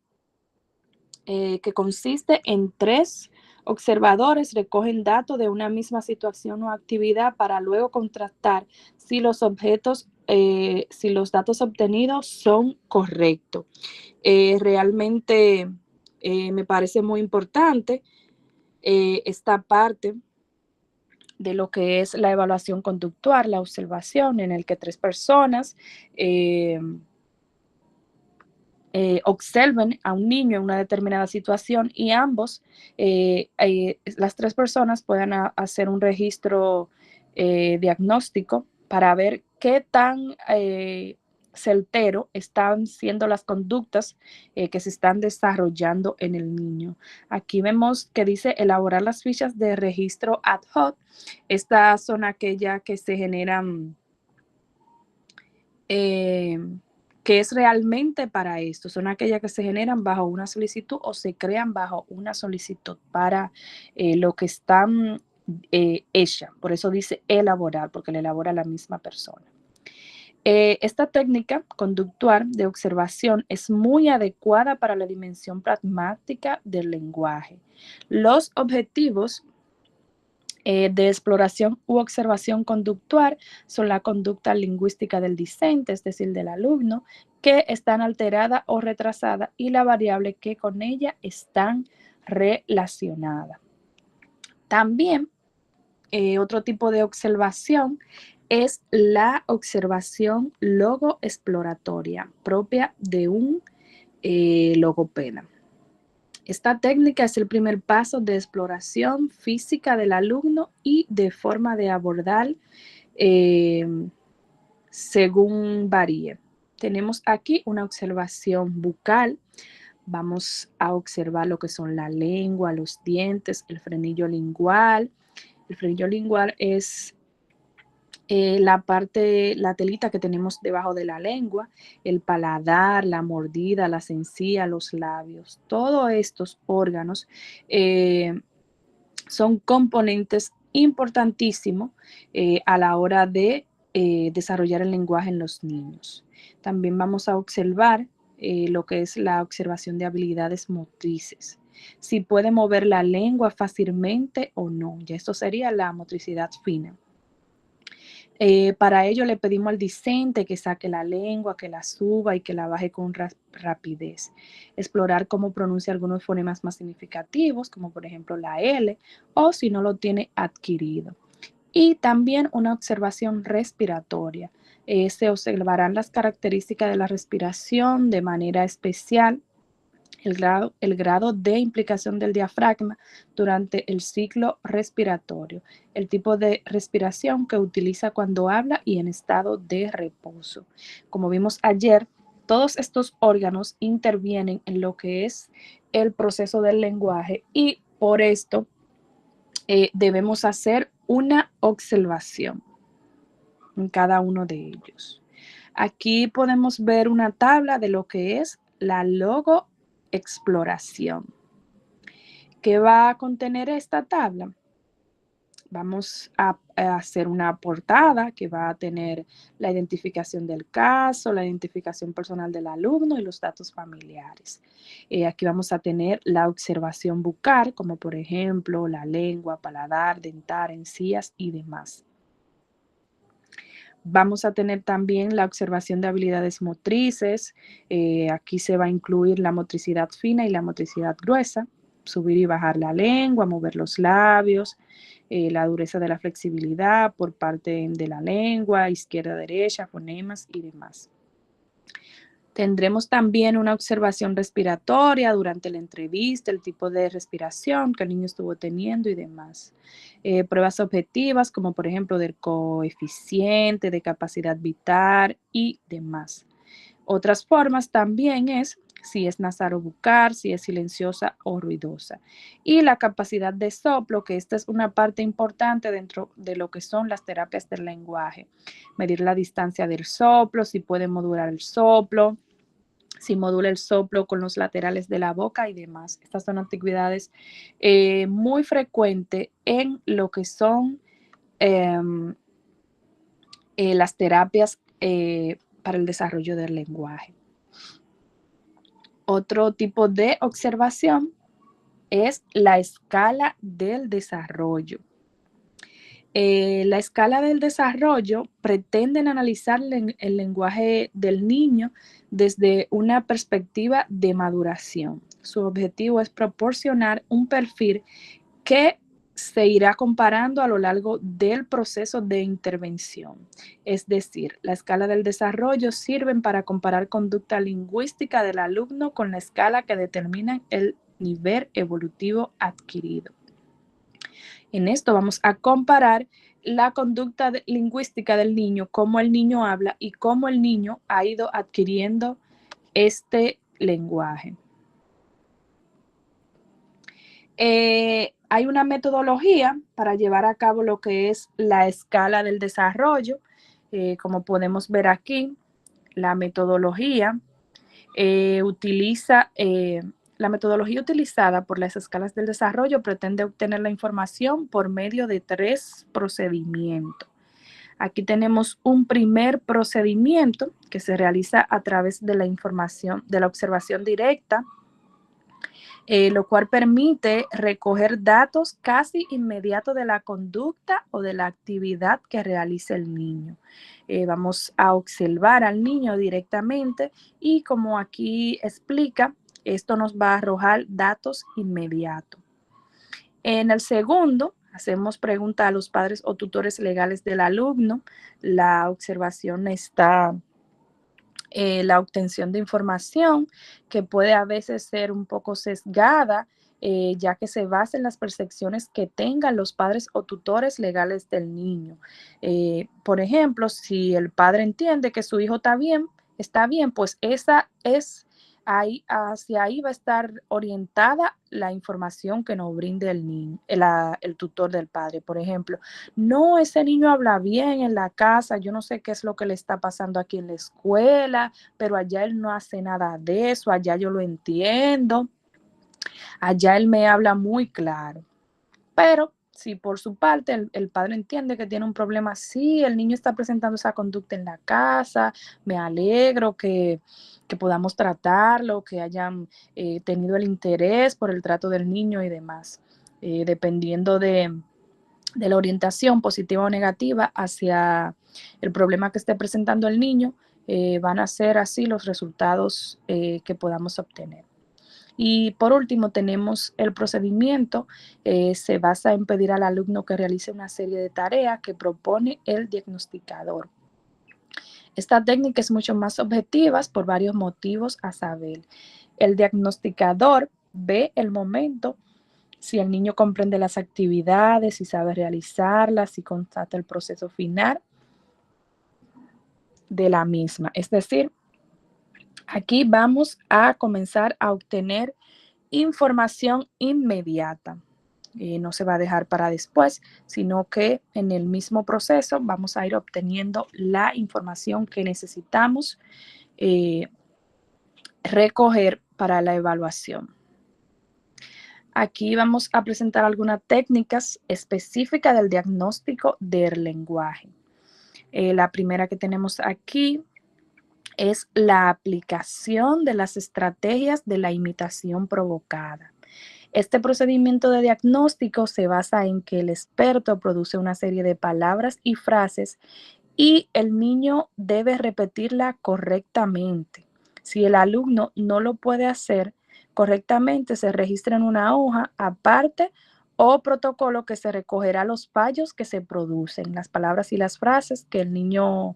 que consiste en 3 observadores recogen datos de una misma situación o actividad para luego contrastar si los objetos, si los datos obtenidos son correctos. Realmente me parece muy importante esta parte de lo que es la evaluación conductual, la observación, en el que 3 personas observen a un niño en una determinada situación y ambos, las 3 personas puedan hacer un registro diagnóstico para ver qué tan certero están siendo las conductas que se están desarrollando en el niño. Aquí vemos que dice elaborar las fichas de registro ad hoc. Estas son aquellas que se generan que es realmente para esto. Son aquellas que se generan bajo una solicitud o se crean bajo una solicitud para lo que están hechas. Por eso dice elaborar, porque la elabora la misma persona. Esta técnica conductual de observación es muy adecuada para la dimensión pragmática del lenguaje. Los objetivos de exploración u observación conductual son la conducta lingüística del discente, es decir, del alumno, que están alterada o retrasada, y la variable que con ella están relacionadas. También otro tipo de observación es la observación logoexploratoria, propia de un logopeda. Esta técnica es el primer paso de exploración física del alumno y de forma de abordar según varíe. Tenemos aquí una observación bucal. Vamos a observar lo que son la lengua, los dientes, el frenillo lingual. El frenillo lingual es la parte, la telita que tenemos debajo de la lengua, el paladar, la mordida, la encía, los labios. Todos estos órganos son componentes importantísimos a la hora de desarrollar el lenguaje en los niños. También vamos a observar lo que es la observación de habilidades motrices. si puede mover la lengua fácilmente o no. Ya esto sería la motricidad fina. Para ello le pedimos al discente que saque la lengua, que la suba y que la baje con rapidez. Explorar cómo pronuncia algunos fonemas más significativos, como por ejemplo la L, o si no lo tiene adquirido. Y también una observación respiratoria. Se observarán las características de la respiración de manera especial, el grado de implicación del diafragma durante el ciclo respiratorio, el tipo de respiración que utiliza cuando habla y en estado de reposo. Como vimos ayer, todos estos órganos intervienen en lo que es el proceso del lenguaje y por esto debemos hacer una observación en cada uno de ellos. Aquí podemos ver una tabla de lo que es la logoexploración. ¿Qué va a contener esta tabla? Vamos a hacer una portada que va a tener la identificación del caso, la identificación personal del alumno y los datos familiares. Aquí vamos a tener la observación bucal, como por ejemplo la lengua, paladar, dentar, encías y demás. Vamos a tener también la observación de habilidades motrices. Aquí se va a incluir la motricidad fina y la motricidad gruesa. Subir y bajar la lengua, mover los labios, la dureza de la flexibilidad por parte de la lengua, izquierda, derecha, fonemas y demás. Tendremos también una observación respiratoria durante la entrevista, el tipo de respiración que el niño estuvo teniendo y demás. Pruebas objetivas como por ejemplo del coeficiente, de capacidad vital y demás. Otras formas también es si es nasarobucal, si es silenciosa o ruidosa. Y la capacidad de soplo, que esta es una parte importante dentro de lo que son las terapias del lenguaje. Medir la distancia del soplo, si puede modular el soplo, si modula el soplo con los laterales de la boca y demás. Estas son actividades muy frecuentes en lo que son las terapias para el desarrollo del lenguaje. Otro tipo de observación es la escala del desarrollo. La escala del desarrollo pretende analizar el lenguaje del niño desde una perspectiva de maduración. Su objetivo es proporcionar un perfil que se irá comparando a lo largo del proceso de intervención. Es decir, la escala del desarrollo sirve para comparar conducta lingüística del alumno con la escala que determina el nivel evolutivo adquirido. En esto vamos a comparar la conducta lingüística del niño, cómo el niño habla y cómo el niño ha ido adquiriendo este lenguaje. Hay una metodología para llevar a cabo lo que es la escala del desarrollo. Como podemos ver aquí, la metodología la metodología utilizada por las escalas del desarrollo pretende obtener la información por medio de 3 procedimientos. Aquí tenemos un primer procedimiento que se realiza a través de la información, de la observación directa, lo cual permite recoger datos casi inmediatos de la conducta o de la actividad que realiza el niño. Vamos a observar al niño directamente y como aquí explica, esto nos va a arrojar datos inmediatos. En el segundo, hacemos preguntas a los padres o tutores legales del alumno. La observación está la obtención de información que puede a veces ser un poco sesgada, ya que se basa en las percepciones que tengan los padres o tutores legales del niño. Por ejemplo, si el padre entiende que su hijo está bien, pues esa es hacia ahí va a estar orientada la información que nos brinde el niño, el tutor del padre. Por ejemplo, no, ese niño habla bien en la casa, yo no sé qué es lo que le está pasando aquí en la escuela, pero allá él no hace nada de eso, allá yo lo entiendo, allá él me habla muy claro. Pero si por su parte el padre entiende que tiene un problema, sí, el niño está presentando esa conducta en la casa, me alegro que podamos tratarlo, que hayan tenido el interés por el trato del niño y demás, dependiendo de la orientación positiva o negativa hacia el problema que esté presentando el niño, van a ser así los resultados que podamos obtener. Y por último, tenemos el procedimiento. Se basa en pedir al alumno que realice una serie de tareas que propone el diagnosticador. Esta técnica es mucho más objetiva por varios motivos a saber. El diagnosticador ve el momento, si el niño comprende las actividades, si sabe realizarlas, si constata el proceso final de la misma. Es decir, aquí vamos a comenzar a obtener información inmediata. No se va a dejar para después, sino que en el mismo proceso vamos a ir obteniendo la información que necesitamos recoger para la evaluación. Aquí vamos a presentar algunas técnicas específicas del diagnóstico del lenguaje. La primera que tenemos aquí es la aplicación de las estrategias de la imitación provocada. Este procedimiento de diagnóstico se basa en que el experto produce una serie de palabras y frases y el niño debe repetirla correctamente. Si el alumno no lo puede hacer correctamente, se registra en una hoja aparte o protocolo que se recogerá los fallos que se producen. Las palabras y las frases que el niño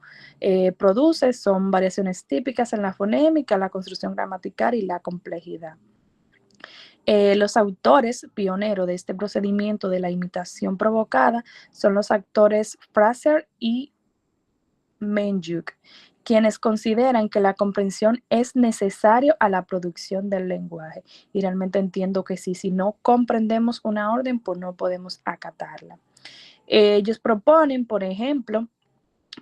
produce son variaciones típicas en la fonémica, la construcción gramatical y la complejidad. Los autores pioneros de este procedimiento de la imitación provocada son los actores Fraser y Menjuk, quienes consideran que la comprensión es necesario a la producción del lenguaje. Y realmente entiendo que sí, si no comprendemos una orden, pues no podemos acatarla. Ellos proponen, por ejemplo,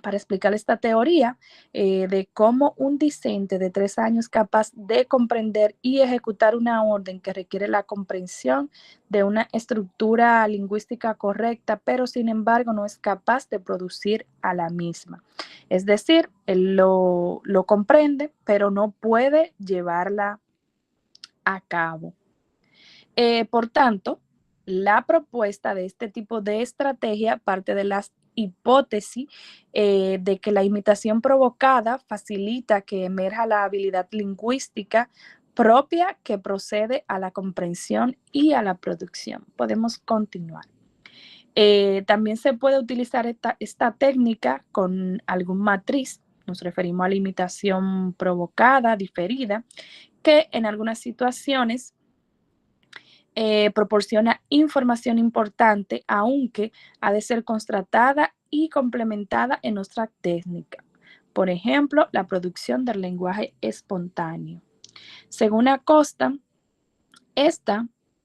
para explicar esta teoría de cómo un discente de 3 años es capaz de comprender y ejecutar una orden que requiere la comprensión de una estructura lingüística correcta, pero sin embargo no es capaz de producir a la misma. Es decir, él lo comprende, pero no puede llevarla a cabo. Por tanto, la propuesta de este tipo de estrategia parte de las hipótesis de que la imitación provocada facilita que emerja la habilidad lingüística propia que procede a la comprensión y a la producción. Podemos continuar. También se puede utilizar esta técnica con algún matriz. Nos referimos a la imitación provocada, diferida, que en algunas situaciones proporciona información importante, aunque ha de ser constatada y complementada en otra técnica. Por ejemplo, la producción del lenguaje espontáneo. Según Acosta,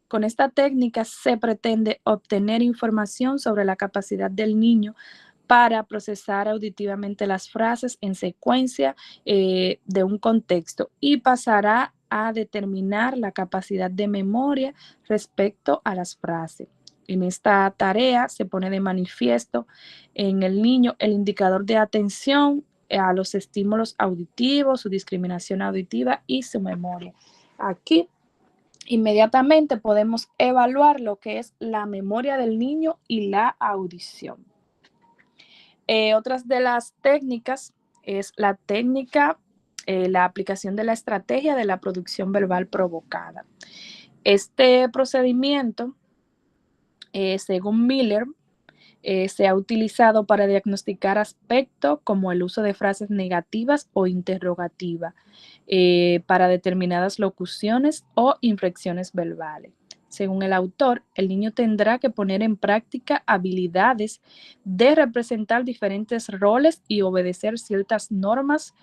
con esta técnica se pretende obtener información sobre la capacidad del niño para procesar auditivamente las frases en secuencia de un contexto y pasará a determinar la capacidad de memoria respecto a las frases. En esta tarea se pone de manifiesto en el niño el indicador de atención a los estímulos auditivos, su discriminación auditiva y su memoria. Aquí inmediatamente podemos evaluar lo que es la memoria del niño y la audición. Otras de las técnicas es la técnica, la aplicación de la estrategia de la producción verbal provocada. Este procedimiento, según Miller, se ha utilizado para diagnosticar aspectos como el uso de frases negativas o interrogativas para determinadas locuciones o inflexiones verbales. Según el autor, el niño tendrá que poner en práctica habilidades de representar diferentes roles y obedecer ciertas normas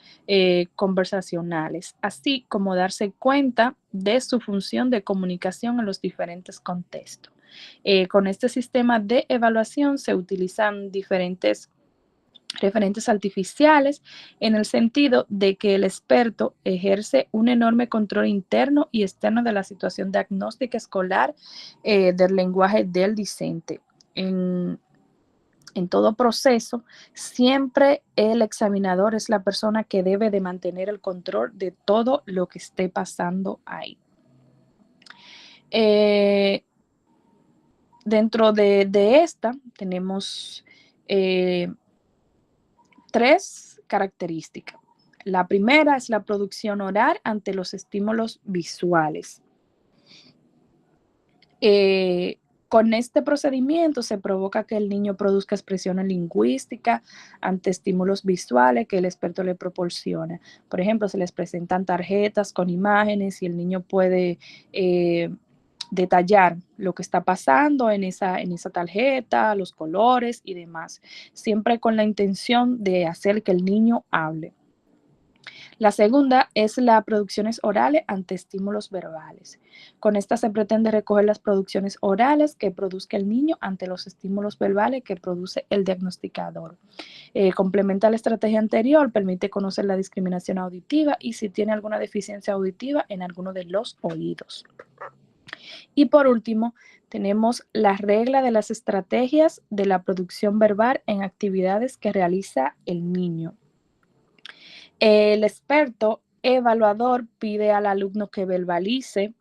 conversacionales, así como darse cuenta de su función de comunicación en los diferentes contextos. Con este sistema de evaluación se utilizan diferentes referentes artificiales en el sentido de que el experto ejerce un enorme control interno y externo de la situación diagnóstica escolar del lenguaje del discente. en todo proceso, siempre el examinador es la persona que debe de mantener el control de todo lo que esté pasando ahí. Dentro de esta tenemos 3 características. La primera es la producción oral ante los estímulos visuales. Con este procedimiento se provoca que el niño produzca expresiones lingüísticas ante estímulos visuales que el experto le proporciona. Por ejemplo, se les presentan tarjetas con imágenes y el niño puede detallar lo que está pasando en esa tarjeta, los colores y demás, siempre con la intención de hacer que el niño hable. La segunda es las producciones orales ante estímulos verbales. Con esta se pretende recoger las producciones orales que produzca el niño ante los estímulos verbales que produce el diagnosticador. Complementa la estrategia anterior, permite conocer la discriminación auditiva y si tiene alguna deficiencia auditiva en alguno de los oídos. Y por último, tenemos la regla de las estrategias de la producción verbal en actividades que realiza el niño. El experto evaluador pide al alumno que verbalice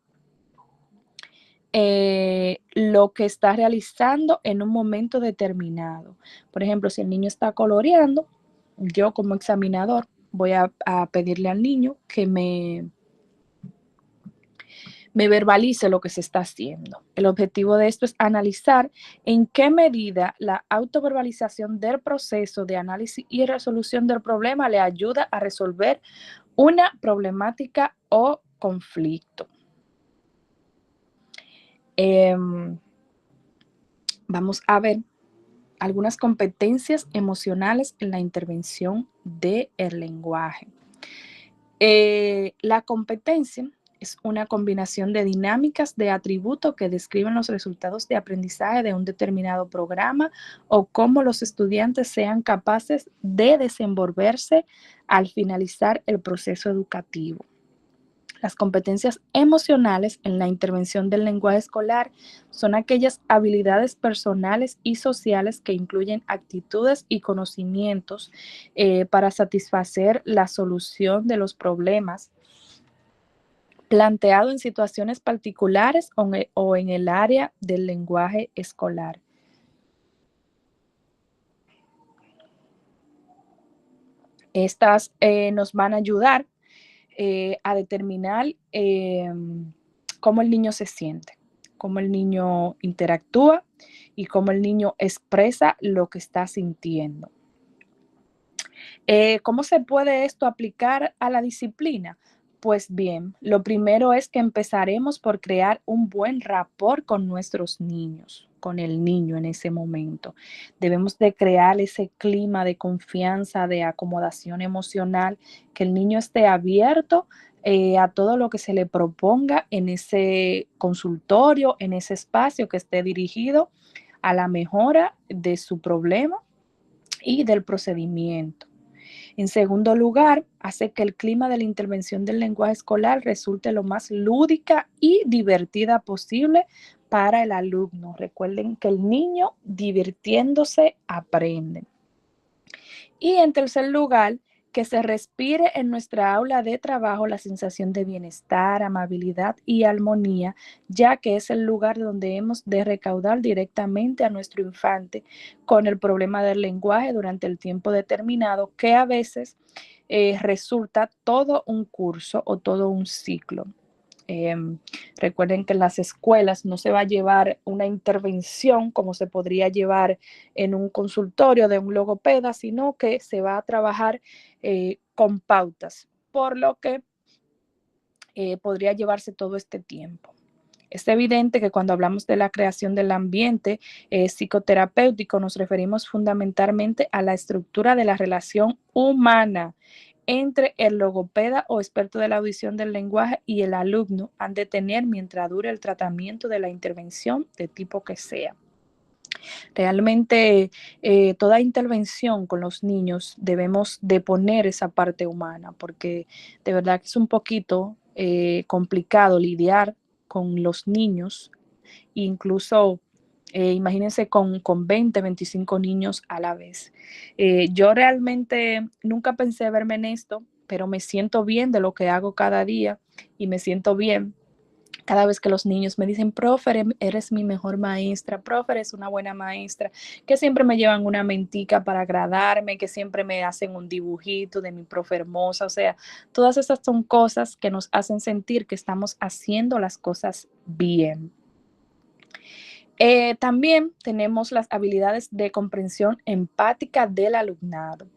lo que está realizando en un momento determinado. Por ejemplo, si el niño está coloreando, yo como examinador voy a pedirle al niño que me verbalice lo que se está haciendo. El objetivo de esto es analizar en qué medida la autoverbalización del proceso de análisis y resolución del problema le ayuda a resolver una problemática o conflicto. Vamos a ver algunas competencias emocionales en la intervención del lenguaje. La competencia es una combinación de dinámicas de atributos que describen los resultados de aprendizaje de un determinado programa o cómo los estudiantes sean capaces de desenvolverse al finalizar el proceso educativo. Las competencias emocionales en la intervención del lenguaje escolar son aquellas habilidades personales y sociales que incluyen actitudes y conocimientos para satisfacer la solución de los problemas planteado en situaciones particulares o en el área del lenguaje escolar. Estas nos van a ayudar a determinar cómo el niño se siente, cómo el niño interactúa y cómo el niño expresa lo que está sintiendo. ¿Cómo se puede esto aplicar a la disciplina? Pues bien, lo primero es que empezaremos por crear un buen rapport con nuestros niños, con el niño en ese momento. Debemos de crear ese clima de confianza, de acomodación emocional, que el niño esté abierto a todo lo que se le proponga en ese consultorio, en ese espacio que esté dirigido a la mejora de su problema y del procedimiento. En segundo lugar, hace que el clima de la intervención del lenguaje escolar resulte lo más lúdica y divertida posible para el alumno. Recuerden que el niño divirtiéndose aprende. Y en tercer lugar, que se respire en nuestra aula de trabajo la sensación de bienestar, amabilidad y armonía, ya que es el lugar donde hemos de recaudar directamente a nuestro infante con el problema del lenguaje durante el tiempo determinado, que a veces resulta todo un curso o todo un ciclo. Recuerden que en las escuelas no se va a llevar una intervención como se podría llevar en un consultorio de un logopeda, sino que se va a trabajar con pautas, por lo que podría llevarse todo este tiempo. Es evidente que cuando hablamos de la creación del ambiente psicoterapéutico nos referimos fundamentalmente a la estructura de la relación humana entre el logopeda o experto de la audición del lenguaje y el alumno han de tener mientras dure el tratamiento de la intervención de tipo que sea. Realmente toda intervención con los niños debemos de poner esa parte humana porque de verdad que es un poquito complicado lidiar con los niños, incluso Imagínense con 20, 25 niños a la vez. Yo realmente nunca pensé verme en esto, pero me siento bien de lo que hago cada día y me siento bien cada vez que los niños me dicen, profe, eres mi mejor maestra, profe, eres una buena maestra, que siempre me llevan una mentica para agradarme, que siempre me hacen un dibujito de mi profe hermosa. O sea, todas estas son cosas que nos hacen sentir que estamos haciendo las cosas bien. También tenemos las habilidades de comprensión empática del alumnado.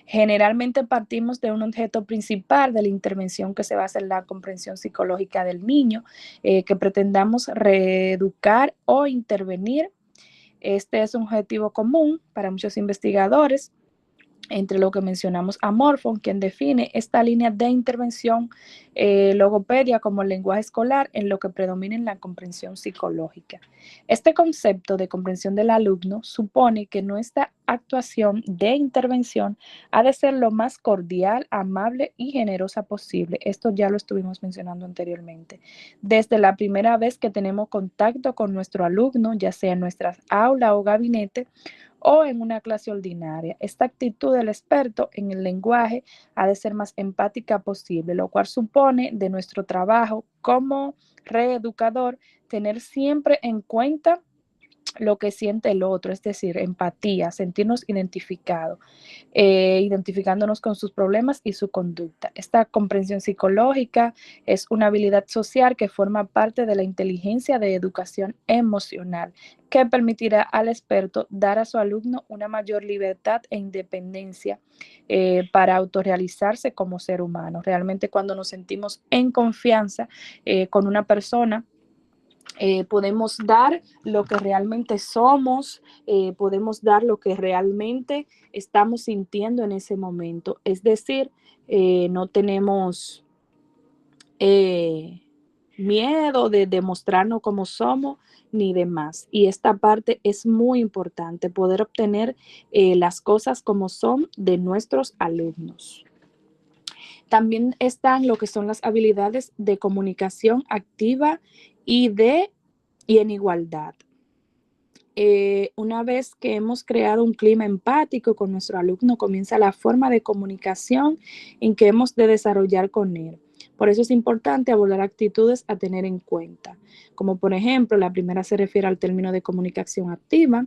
Generalmente partimos de un objeto principal de la intervención que se basa en la comprensión psicológica del niño, que pretendamos reeducar o intervenir. Este es un objetivo común para muchos investigadores, entre lo que mencionamos a Morford, quien define esta línea de intervención logopedia como el lenguaje escolar en lo que predomina en la comprensión psicológica. Este concepto de comprensión del alumno supone que nuestra actuación de intervención ha de ser lo más cordial, amable y generosa posible. Esto ya lo estuvimos mencionando anteriormente. Desde la primera vez que tenemos contacto con nuestro alumno, ya sea en nuestras aulas o gabinete, o en una clase ordinaria. Esta actitud del experto en el lenguaje ha de ser más empática posible, lo cual supone de nuestro trabajo como reeducador tener siempre en cuenta lo que siente el otro, es decir, empatía, sentirnos identificados, identificándonos con sus problemas y su conducta. Esta comprensión psicológica es una habilidad social que forma parte de la inteligencia de educación emocional, que permitirá al experto dar a su alumno una mayor libertad e independencia para autorrealizarse como ser humano. Realmente cuando nos sentimos en confianza con una persona, podemos dar lo que realmente somos, podemos dar lo que realmente estamos sintiendo en ese momento. Es decir, no tenemos miedo de demostrarnos como somos ni demás. Y esta parte es muy importante, poder obtener las cosas como son de nuestros alumnos. También están lo que son las habilidades de comunicación activa y en igualdad. Una vez que hemos creado un clima empático con nuestro alumno, comienza la forma de comunicación en que hemos de desarrollar con él. Por eso es importante abordar actitudes a tener en cuenta, como por ejemplo, la primera se refiere al término de comunicación activa,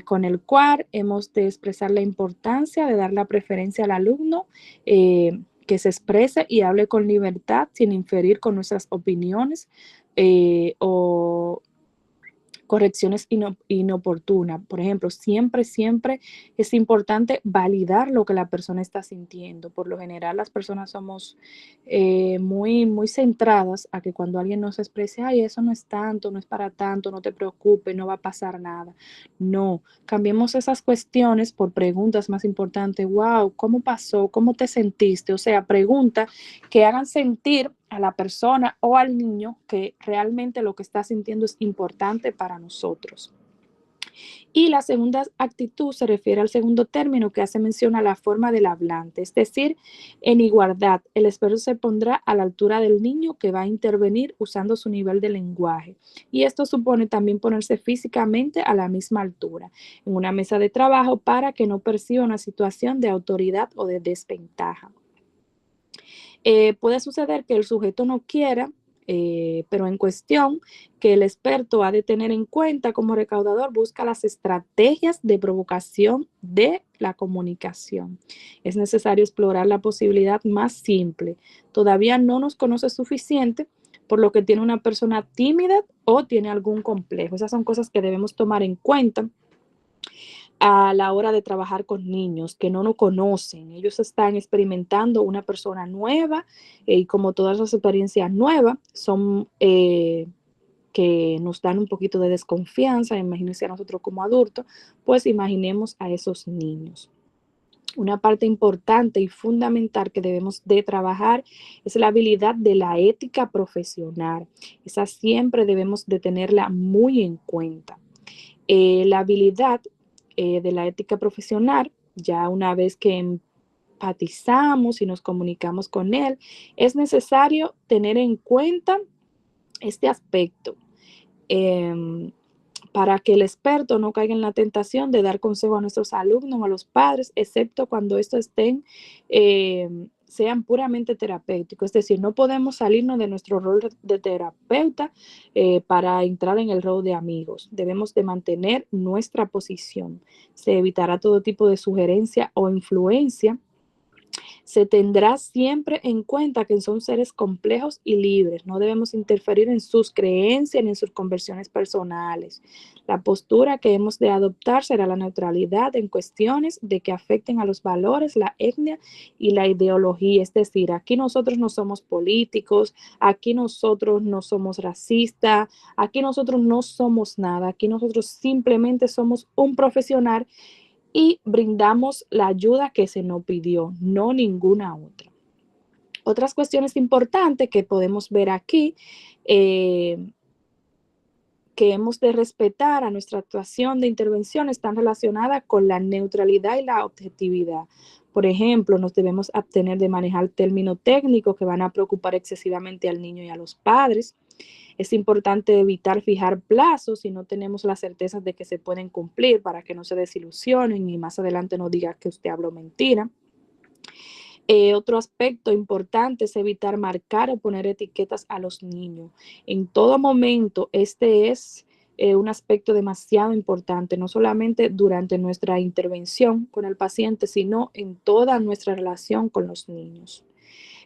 con el cual hemos de expresar la importancia de dar la preferencia al alumno, que se exprese y hable con libertad sin inferir con nuestras opiniones o correcciones inoportunas. Por ejemplo, siempre es importante validar lo que la persona está sintiendo. Por lo general, las personas somos muy centradas a que cuando alguien nos exprese, ay, eso no es tanto, no es para tanto, no te preocupes, no va a pasar nada. No, cambiemos esas cuestiones por preguntas más importantes. Wow, ¿cómo pasó? ¿Cómo te sentiste? O sea, preguntas que hagan sentir a la persona o al niño que realmente lo que está sintiendo es importante para nosotros. Y la segunda actitud se refiere al segundo término que hace mención a la forma del hablante, es decir, en igualdad, el experto se pondrá a la altura del niño que va a intervenir usando su nivel de lenguaje. Y esto supone también ponerse físicamente a la misma altura en una mesa de trabajo para que no perciba una situación de autoridad o de desventaja. Puede suceder que el sujeto no quiera, pero en cuestión que el experto ha de tener en cuenta como recaudador, busca las estrategias de provocación de la comunicación. Es necesario explorar la posibilidad más simple. Todavía no nos conoce suficiente, por lo que tiene una persona tímida o tiene algún complejo. Esas son cosas que debemos tomar en cuenta a la hora de trabajar con niños que no nos conocen. Ellos están experimentando una persona nueva y como todas las experiencias nuevas son que nos dan un poquito de desconfianza, imagínense a nosotros como adultos, pues imaginemos a esos niños. Una parte importante y fundamental que debemos de trabajar es la habilidad de la ética profesional. Esa siempre debemos de tenerla muy en cuenta. La habilidad de la ética profesional, ya una vez que empatizamos y nos comunicamos con él, es necesario tener en cuenta este aspecto. para que el experto no caiga en la tentación de dar consejo a nuestros alumnos o a los padres, excepto cuando estos sean puramente terapéuticos. Es decir, no podemos salirnos de nuestro rol de terapeuta para entrar en el rol de amigos. Debemos de mantener nuestra posición. Se evitará todo tipo de sugerencia o influencia. Se tendrá siempre en cuenta que son seres complejos y libres. No debemos interferir en sus creencias ni en sus conversiones personales. La postura que hemos de adoptar será la neutralidad en cuestiones de que afecten a los valores, la etnia y la ideología. Es decir, aquí nosotros no somos políticos, aquí nosotros no somos racistas, aquí nosotros no somos nada, aquí nosotros simplemente somos un profesional y brindamos la ayuda que se nos pidió, no ninguna otra. Otras cuestiones importantes que podemos ver aquí, que hemos de respetar a nuestra actuación de intervención, están relacionadas con la neutralidad y la objetividad. Por ejemplo, nos debemos abstener de manejar términos técnicos que van a preocupar excesivamente al niño y a los padres. Es importante evitar fijar plazos si no tenemos la certeza de que se pueden cumplir para que no se desilusionen y más adelante no diga que usted habló mentira. Otro aspecto importante es evitar marcar o poner etiquetas a los niños. En todo momento, este es un aspecto demasiado importante, no solamente durante nuestra intervención con el paciente, sino en toda nuestra relación con los niños.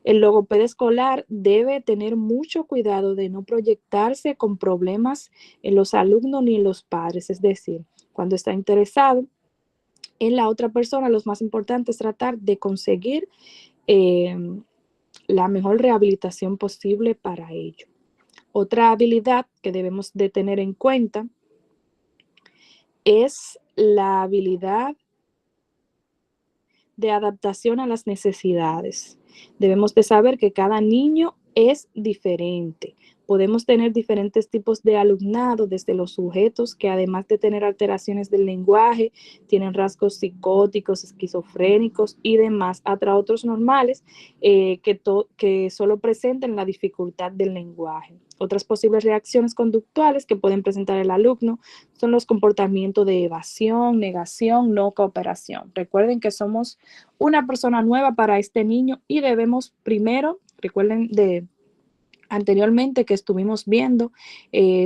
El logopeda escolar debe tener mucho cuidado de no proyectarse con problemas en los alumnos ni en los padres, es decir, cuando está interesado en la otra persona, lo más importante es tratar de conseguir la mejor rehabilitación posible para ello. Otra habilidad que debemos de tener en cuenta es la habilidad de adaptación a las necesidades. Debemos de saber que cada niño es diferente. Podemos tener diferentes tipos de alumnado, desde los sujetos que además de tener alteraciones del lenguaje, tienen rasgos psicóticos, esquizofrénicos y demás, hasta otros normales que solo presenten la dificultad del lenguaje. Otras posibles reacciones conductuales que pueden presentar el alumno son los comportamientos de evasión, negación, no cooperación. Recuerden que somos una persona nueva para este niño y debemos primero, recuerden de anteriormente que estuvimos viendo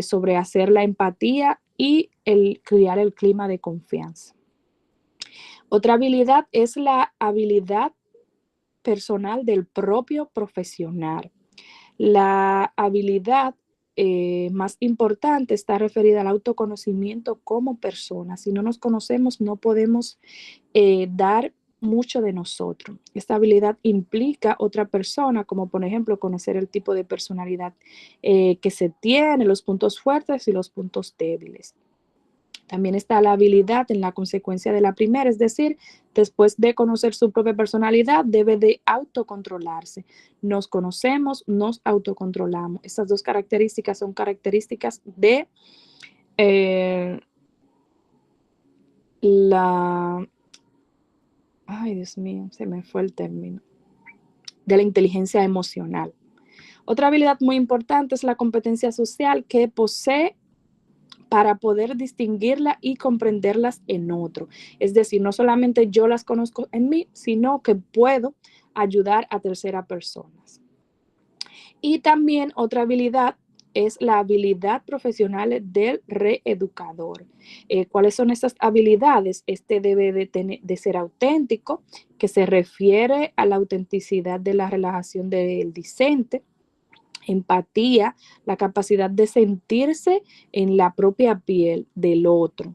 sobre hacer la empatía y crear el clima de confianza. Otra habilidad es la habilidad personal del propio profesional. La habilidad más importante está referida al autoconocimiento como persona. Si no nos conocemos, no podemos dar mucho de nosotros. Esta habilidad implica otra persona, como por ejemplo conocer el tipo de personalidad que se tiene, los puntos fuertes y los puntos débiles. También está la habilidad en la consecuencia de la primera, es decir, después de conocer su propia personalidad, debe de autocontrolarse. Nos conocemos, nos autocontrolamos. Estas dos características son características de ay Dios mío, se me fue el término, de la inteligencia emocional. Otra habilidad muy importante es la competencia social que posee para poder distinguirla y comprenderlas en otro. Es decir, no solamente yo las conozco en mí, sino que puedo ayudar a terceras personas. Y también otra habilidad es la habilidad profesional del reeducador. ¿Cuáles son estas habilidades? Este debe de ser auténtico, que se refiere a la autenticidad de la relajación del discente, empatía, la capacidad de sentirse en la propia piel del otro.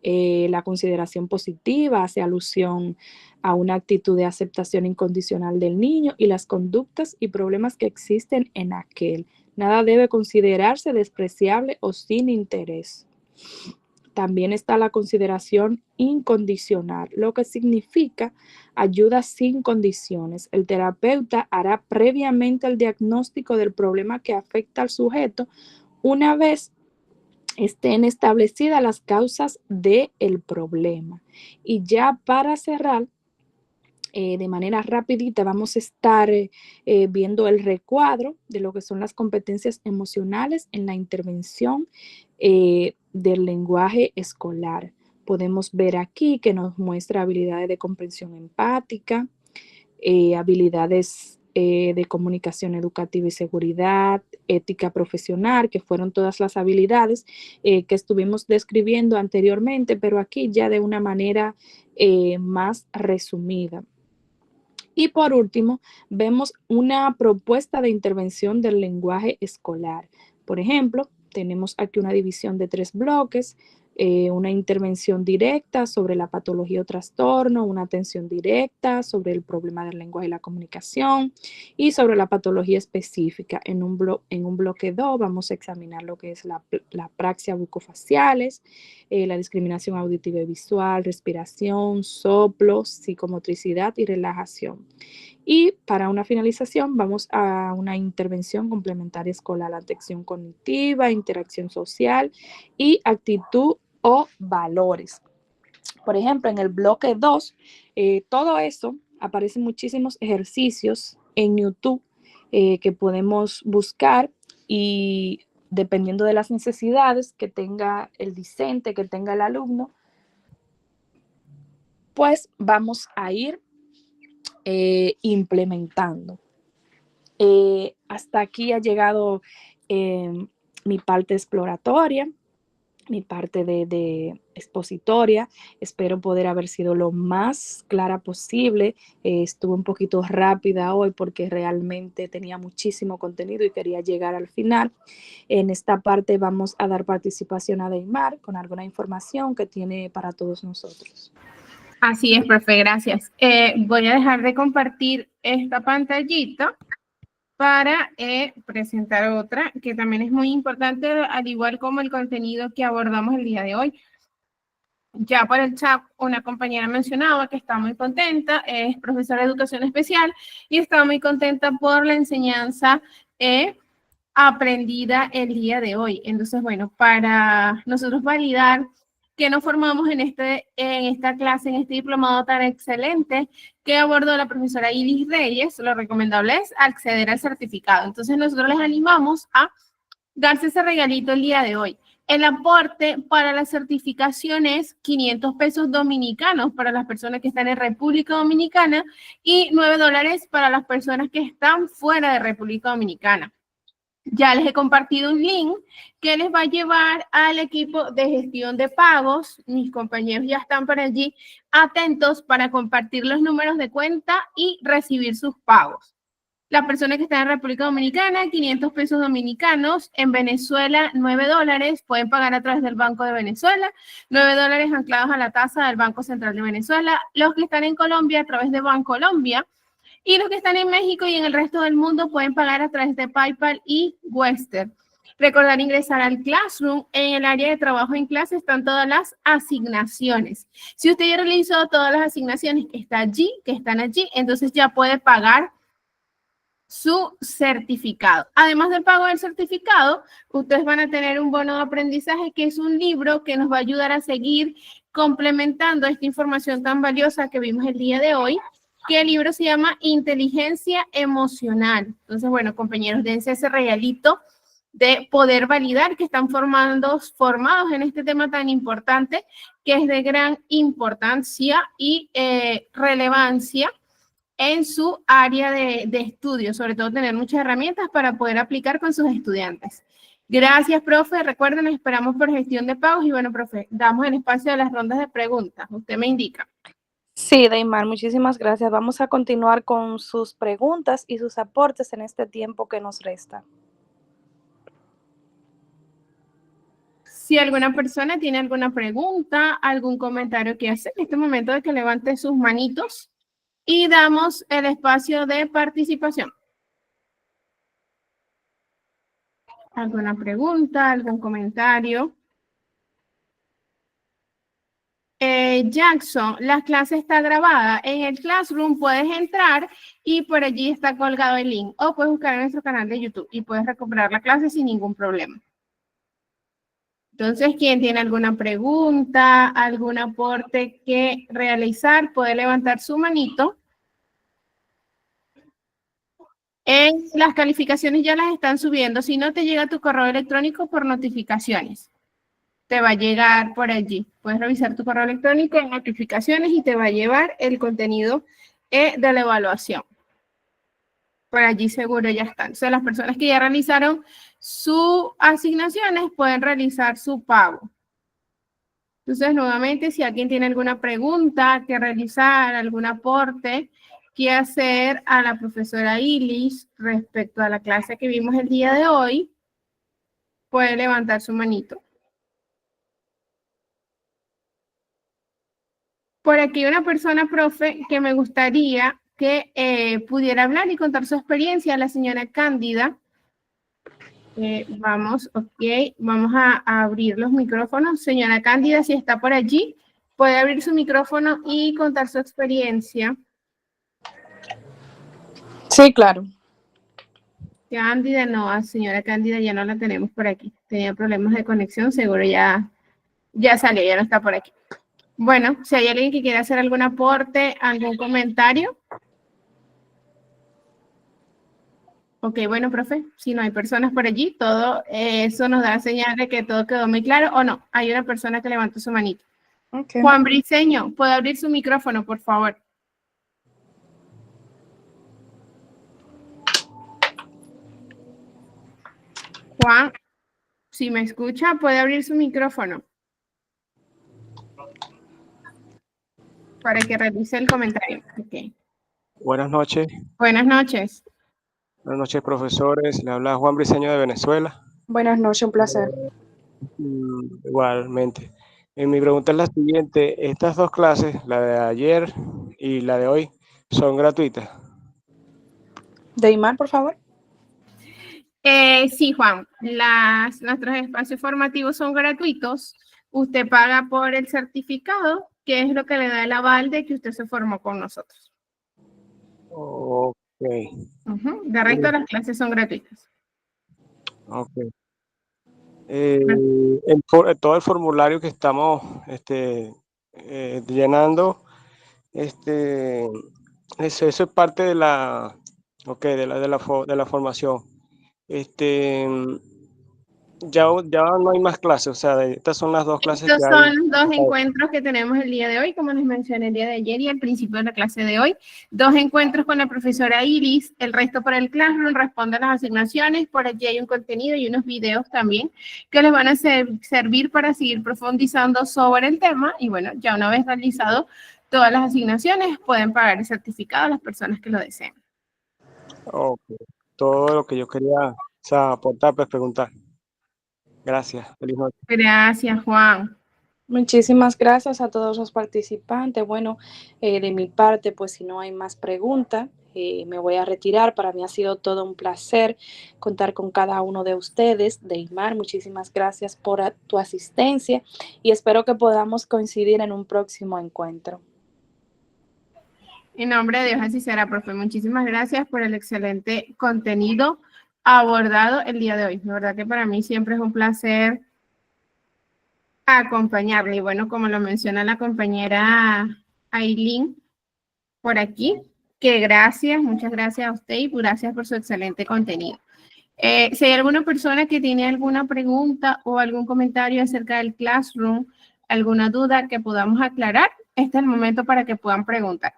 La consideración positiva hace alusión a una actitud de aceptación incondicional del niño y las conductas y problemas que existen en aquel. Nada debe considerarse despreciable o sin interés. También está la consideración incondicional, lo que significa ayuda sin condiciones. El terapeuta hará previamente el diagnóstico del problema que afecta al sujeto una vez estén establecidas las causas del problema. Y ya para cerrar, De manera rapidita vamos a estar viendo el recuadro de lo que son las competencias emocionales en la intervención del lenguaje escolar. Podemos ver aquí que nos muestra habilidades de comprensión empática, habilidades de comunicación educativa y seguridad, ética profesional, que fueron todas las habilidades que estuvimos describiendo anteriormente, pero aquí ya de una manera más resumida. Y por último, vemos una propuesta de intervención del lenguaje escolar. Por ejemplo, tenemos aquí una división de 3 bloques, una intervención directa sobre la patología o trastorno, una atención directa sobre el problema del lenguaje y la comunicación y sobre la patología específica. En un bloque 2 vamos a examinar lo que es la praxia bucofaciales, la discriminación auditiva y visual, respiración, soplo, psicomotricidad y relajación. Y para una finalización vamos a una intervención complementaria escolar, atención cognitiva, interacción social y actitud o valores. Por ejemplo, en el bloque 2, todo eso, aparecen muchísimos ejercicios en YouTube que podemos buscar y dependiendo de las necesidades que tenga el discente, que tenga el alumno, pues vamos a ir implementando. Hasta aquí ha llegado mi parte exploratoria, mi parte de expositoria. Espero poder haber sido lo más clara posible. Estuve un poquito rápida hoy porque realmente tenía muchísimo contenido y quería llegar al final. En esta parte vamos a dar participación a Deimar con alguna información que tiene para todos nosotros. Así es, profe, gracias. Voy a dejar de compartir esta pantallita para presentar otra que también es muy importante, al igual como el contenido que abordamos el día de hoy. Ya por el chat una compañera mencionaba que está muy contenta, es profesora de educación especial y está muy contenta por la enseñanza aprendida el día de hoy. Entonces, bueno, para nosotros validar que nos formamos en esta clase, en este diplomado tan excelente que abordó la profesora Iris Reyes, lo recomendable es acceder al certificado. Entonces, nosotros les animamos a darse ese regalito el día de hoy. El aporte para la certificación es 500 pesos dominicanos para las personas que están en República Dominicana y $9 para las personas que están fuera de República Dominicana. Ya les he compartido un link que les va a llevar al equipo de gestión de pagos. Mis compañeros ya están por allí atentos para compartir los números de cuenta y recibir sus pagos. Las personas que están en República Dominicana, 500 pesos dominicanos. En Venezuela, $9. Pueden pagar a través del Banco de Venezuela. $9 anclados a la tasa del Banco Central de Venezuela. Los que están en Colombia, a través de Bancolombia. Y los que están en México y en el resto del mundo pueden pagar a través de PayPal y Western. Recordar ingresar al Classroom. En el área de trabajo en clase están todas las asignaciones. Si usted ya realizó todas las asignaciones que están allí, entonces ya puede pagar su certificado. Además del pago del certificado, ustedes van a tener un bono de aprendizaje que es un libro que nos va a ayudar a seguir complementando esta información tan valiosa que vimos el día de hoy, que el libro se llama Inteligencia Emocional. Entonces, bueno, compañeros, dense ese regalito de poder validar que están formados en este tema tan importante, que es de gran importancia y relevancia en su área de estudio, sobre todo tener muchas herramientas para poder aplicar con sus estudiantes. Gracias, profe. Recuerden, esperamos por gestión de pagos y bueno, profe, damos el espacio a las rondas de preguntas. Usted me indica. Sí, Deimar, muchísimas gracias. Vamos a continuar con sus preguntas y sus aportes en este tiempo que nos resta. Si alguna persona tiene alguna pregunta, algún comentario que hacer, en este momento de que levante sus manitos y damos el espacio de participación. ¿Alguna pregunta, algún comentario? Jackson, la clase está grabada. En el Classroom puedes entrar y por allí está colgado el link. O puedes buscar en nuestro canal de YouTube y puedes recuperar la clase sin ningún problema. Entonces, quien tiene alguna pregunta, algún aporte que realizar, puede levantar su manito Las calificaciones ya las están subiendo. Si no, te llega tu correo electrónico por notificaciones. Te va a llegar por allí. Puedes revisar tu correo electrónico en notificaciones y te va a llevar el contenido de la evaluación. Por allí seguro ya están. O sea, las personas que ya realizaron sus asignaciones pueden realizar su pago. Entonces, nuevamente, si alguien tiene alguna pregunta que realizar, algún aporte que hacer a la profesora Ilis respecto a la clase que vimos el día de hoy, puede levantar su manito. Por aquí hay una persona, profe, que me gustaría que pudiera hablar y contar su experiencia, la señora Cándida. Vamos a abrir los micrófonos. Señora Cándida, si está por allí, puede abrir su micrófono y contar su experiencia. Sí, claro. Cándida, no, a señora Cándida ya no la tenemos por aquí. Tenía problemas de conexión, seguro ya salió, ya no está por aquí. Bueno, si hay alguien que quiera hacer algún aporte, algún comentario. Ok, bueno, profe, si no hay personas por allí, todo eso nos da señal de que todo quedó muy claro, o no, hay una persona que levantó su manito. Okay. Juan Briceño, ¿puede abrir su micrófono, por favor? Juan, si me escucha, puede abrir su micrófono para que revise el comentario. Okay. Buenas noches. Buenas noches. Buenas noches, profesores. Le habla Juan Briceño de Venezuela. Buenas noches, un placer. Igualmente. Mi pregunta es la siguiente. Estas dos clases, la de ayer y la de hoy, ¿son gratuitas? Deimar, por favor. Sí, Juan. Nuestros espacios formativos son gratuitos. Usted paga por el certificado, que es lo que le da el aval de que usted se formó con nosotros. Ok. De resto, las clases son gratuitas. Ok. Todo el formulario que estamos llenando, eso es parte de la, de la formación. Ya no hay más clases, o sea, estas son las dos clases Estos que hay. son los dos encuentros que tenemos el día de hoy, como les mencioné el día de ayer y al principio de la clase de hoy. 2 encuentros con la profesora Iris, el resto por el Classroom, responde a las asignaciones. Por allí hay un contenido y unos videos también que les van a servir para seguir profundizando sobre el tema. Y bueno, ya una vez realizado todas las asignaciones, pueden pagar el certificado a las personas que lo deseen. Ok, todo lo que yo quería aportar, pues preguntar. Gracias, feliz noche. Gracias, Juan. Muchísimas gracias a todos los participantes. Bueno, de mi parte, pues si no hay más preguntas, me voy a retirar. Para mí ha sido todo un placer contar con cada uno de ustedes. Deimar, muchísimas gracias por tu asistencia y espero que podamos coincidir en un próximo encuentro. En nombre de Dios, así será, profe. Muchísimas gracias por el excelente contenido abordado el día de hoy. La verdad que para mí siempre es un placer acompañarle. Y bueno, como lo menciona la compañera Aileen por aquí, que gracias, muchas gracias a usted y gracias por su excelente contenido. Si hay alguna persona que tiene alguna pregunta o algún comentario acerca del Classroom, alguna duda que podamos aclarar, este es el momento para que puedan preguntar.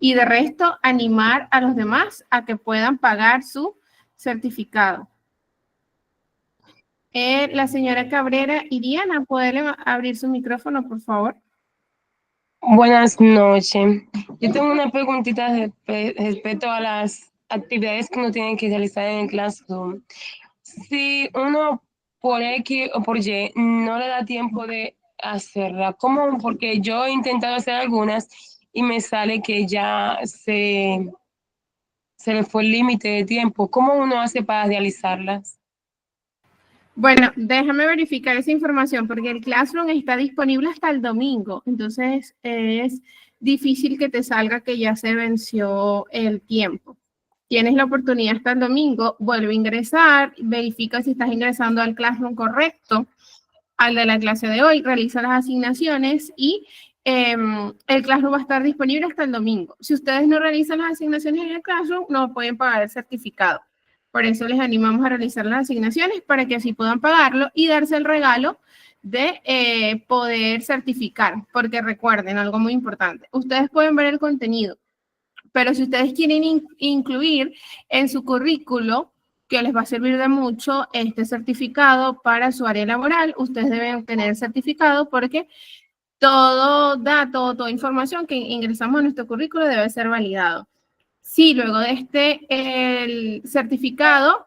Y de resto, animar a los demás a que puedan pagar su certificado. La señora Cabrera y Diana, ¿pueden abrir su micrófono, por favor? Buenas noches. Yo tengo una preguntita respecto a las actividades que uno tiene que realizar en el Classroom. Si uno por X o por Y no le da tiempo de hacerla, ¿cómo? Porque yo he intentado hacer algunas y me sale que ya se le fue el límite de tiempo. ¿Cómo uno hace para realizarlas? Bueno, déjame verificar esa información porque el Classroom está disponible hasta el domingo, entonces es difícil que te salga que ya se venció el tiempo. Tienes la oportunidad hasta el domingo, vuelve a ingresar, verifica si estás ingresando al Classroom correcto, al de la clase de hoy, realiza las asignaciones y el Classroom va a estar disponible hasta el domingo. Si ustedes no realizan las asignaciones en el Classroom, no pueden pagar el certificado. Por eso les animamos a realizar las asignaciones para que así puedan pagarlo y darse el regalo de poder certificar. Porque recuerden algo muy importante. Ustedes pueden ver el contenido, pero si ustedes quieren incluir en su currículo, que les va a servir de mucho este certificado para su área laboral, ustedes deben tener el certificado porque todo dato, toda información que ingresamos a nuestro currículo debe ser validado. Sí, luego de el certificado,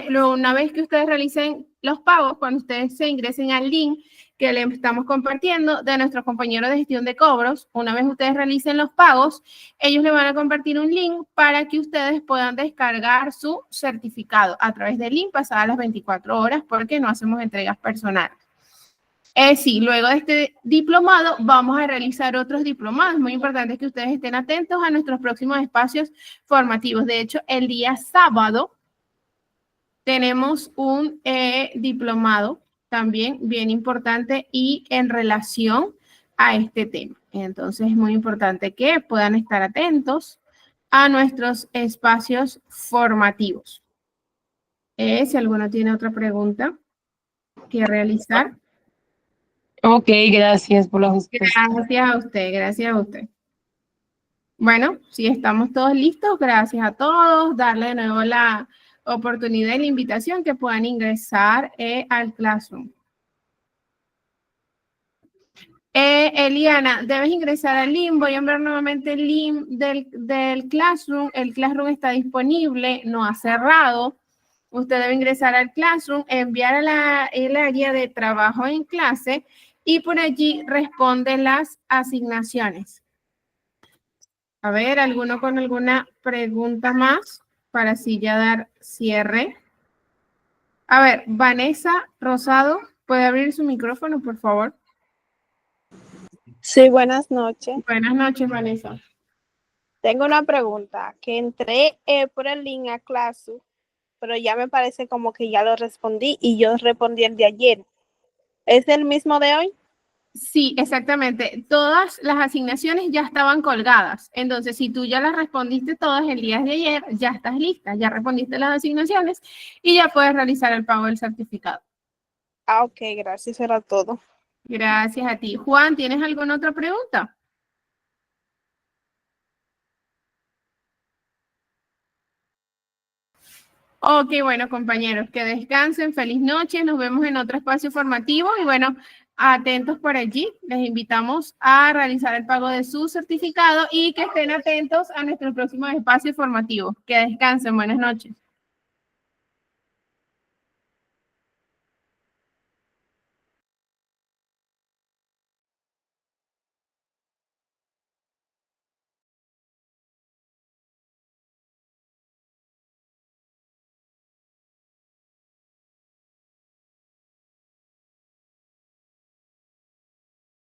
luego una vez que ustedes realicen los pagos, cuando ustedes se ingresen al link que le estamos compartiendo de nuestro compañero de gestión de cobros, una vez ustedes realicen los pagos, ellos le van a compartir un link para que ustedes puedan descargar su certificado a través del link pasadas las 24 horas porque no hacemos entregas personales. Sí, luego de este diplomado vamos a realizar otros diplomados. Muy importante que ustedes estén atentos a nuestros próximos espacios formativos. De hecho, el día sábado tenemos un diplomado también bien importante y en relación a este tema. Entonces, es muy importante que puedan estar atentos a nuestros espacios formativos. Si alguno tiene otra pregunta que realizar. Ok, gracias por la respuesta. Gracias a usted, gracias a usted. Bueno, si estamos todos listos, gracias a todos. Darle de nuevo la oportunidad y la invitación que puedan ingresar al Classroom. Eliana, debes ingresar al link. Voy a enviar nuevamente el link del Classroom. El Classroom está disponible, no ha cerrado. Usted debe ingresar al Classroom, enviar a el área de trabajo en clase y por allí responde las asignaciones. A ver, ¿alguno con alguna pregunta más para así ya dar cierre? A ver, Vanessa Rosado, ¿puede abrir su micrófono, por favor? Sí, buenas noches. Buenas noches, Vanessa. Tengo una pregunta, que entré por el link a Classroom, pero ya me parece como que ya lo respondí y yo respondí el de ayer. ¿Es el mismo de hoy? Sí, exactamente. Todas las asignaciones ya estaban colgadas. Entonces, si tú ya las respondiste todas el día de ayer, ya estás lista, ya respondiste las asignaciones y ya puedes realizar el pago del certificado. Ah, ok, gracias, era todo. Gracias a ti. Juan, ¿tienes alguna otra pregunta? Ok, bueno, compañeros, que descansen, feliz noche, nos vemos en otro espacio formativo y bueno, atentos por allí, les invitamos a realizar el pago de su certificado y que estén atentos a nuestros próximos espacios formativos. Que descansen, buenas noches.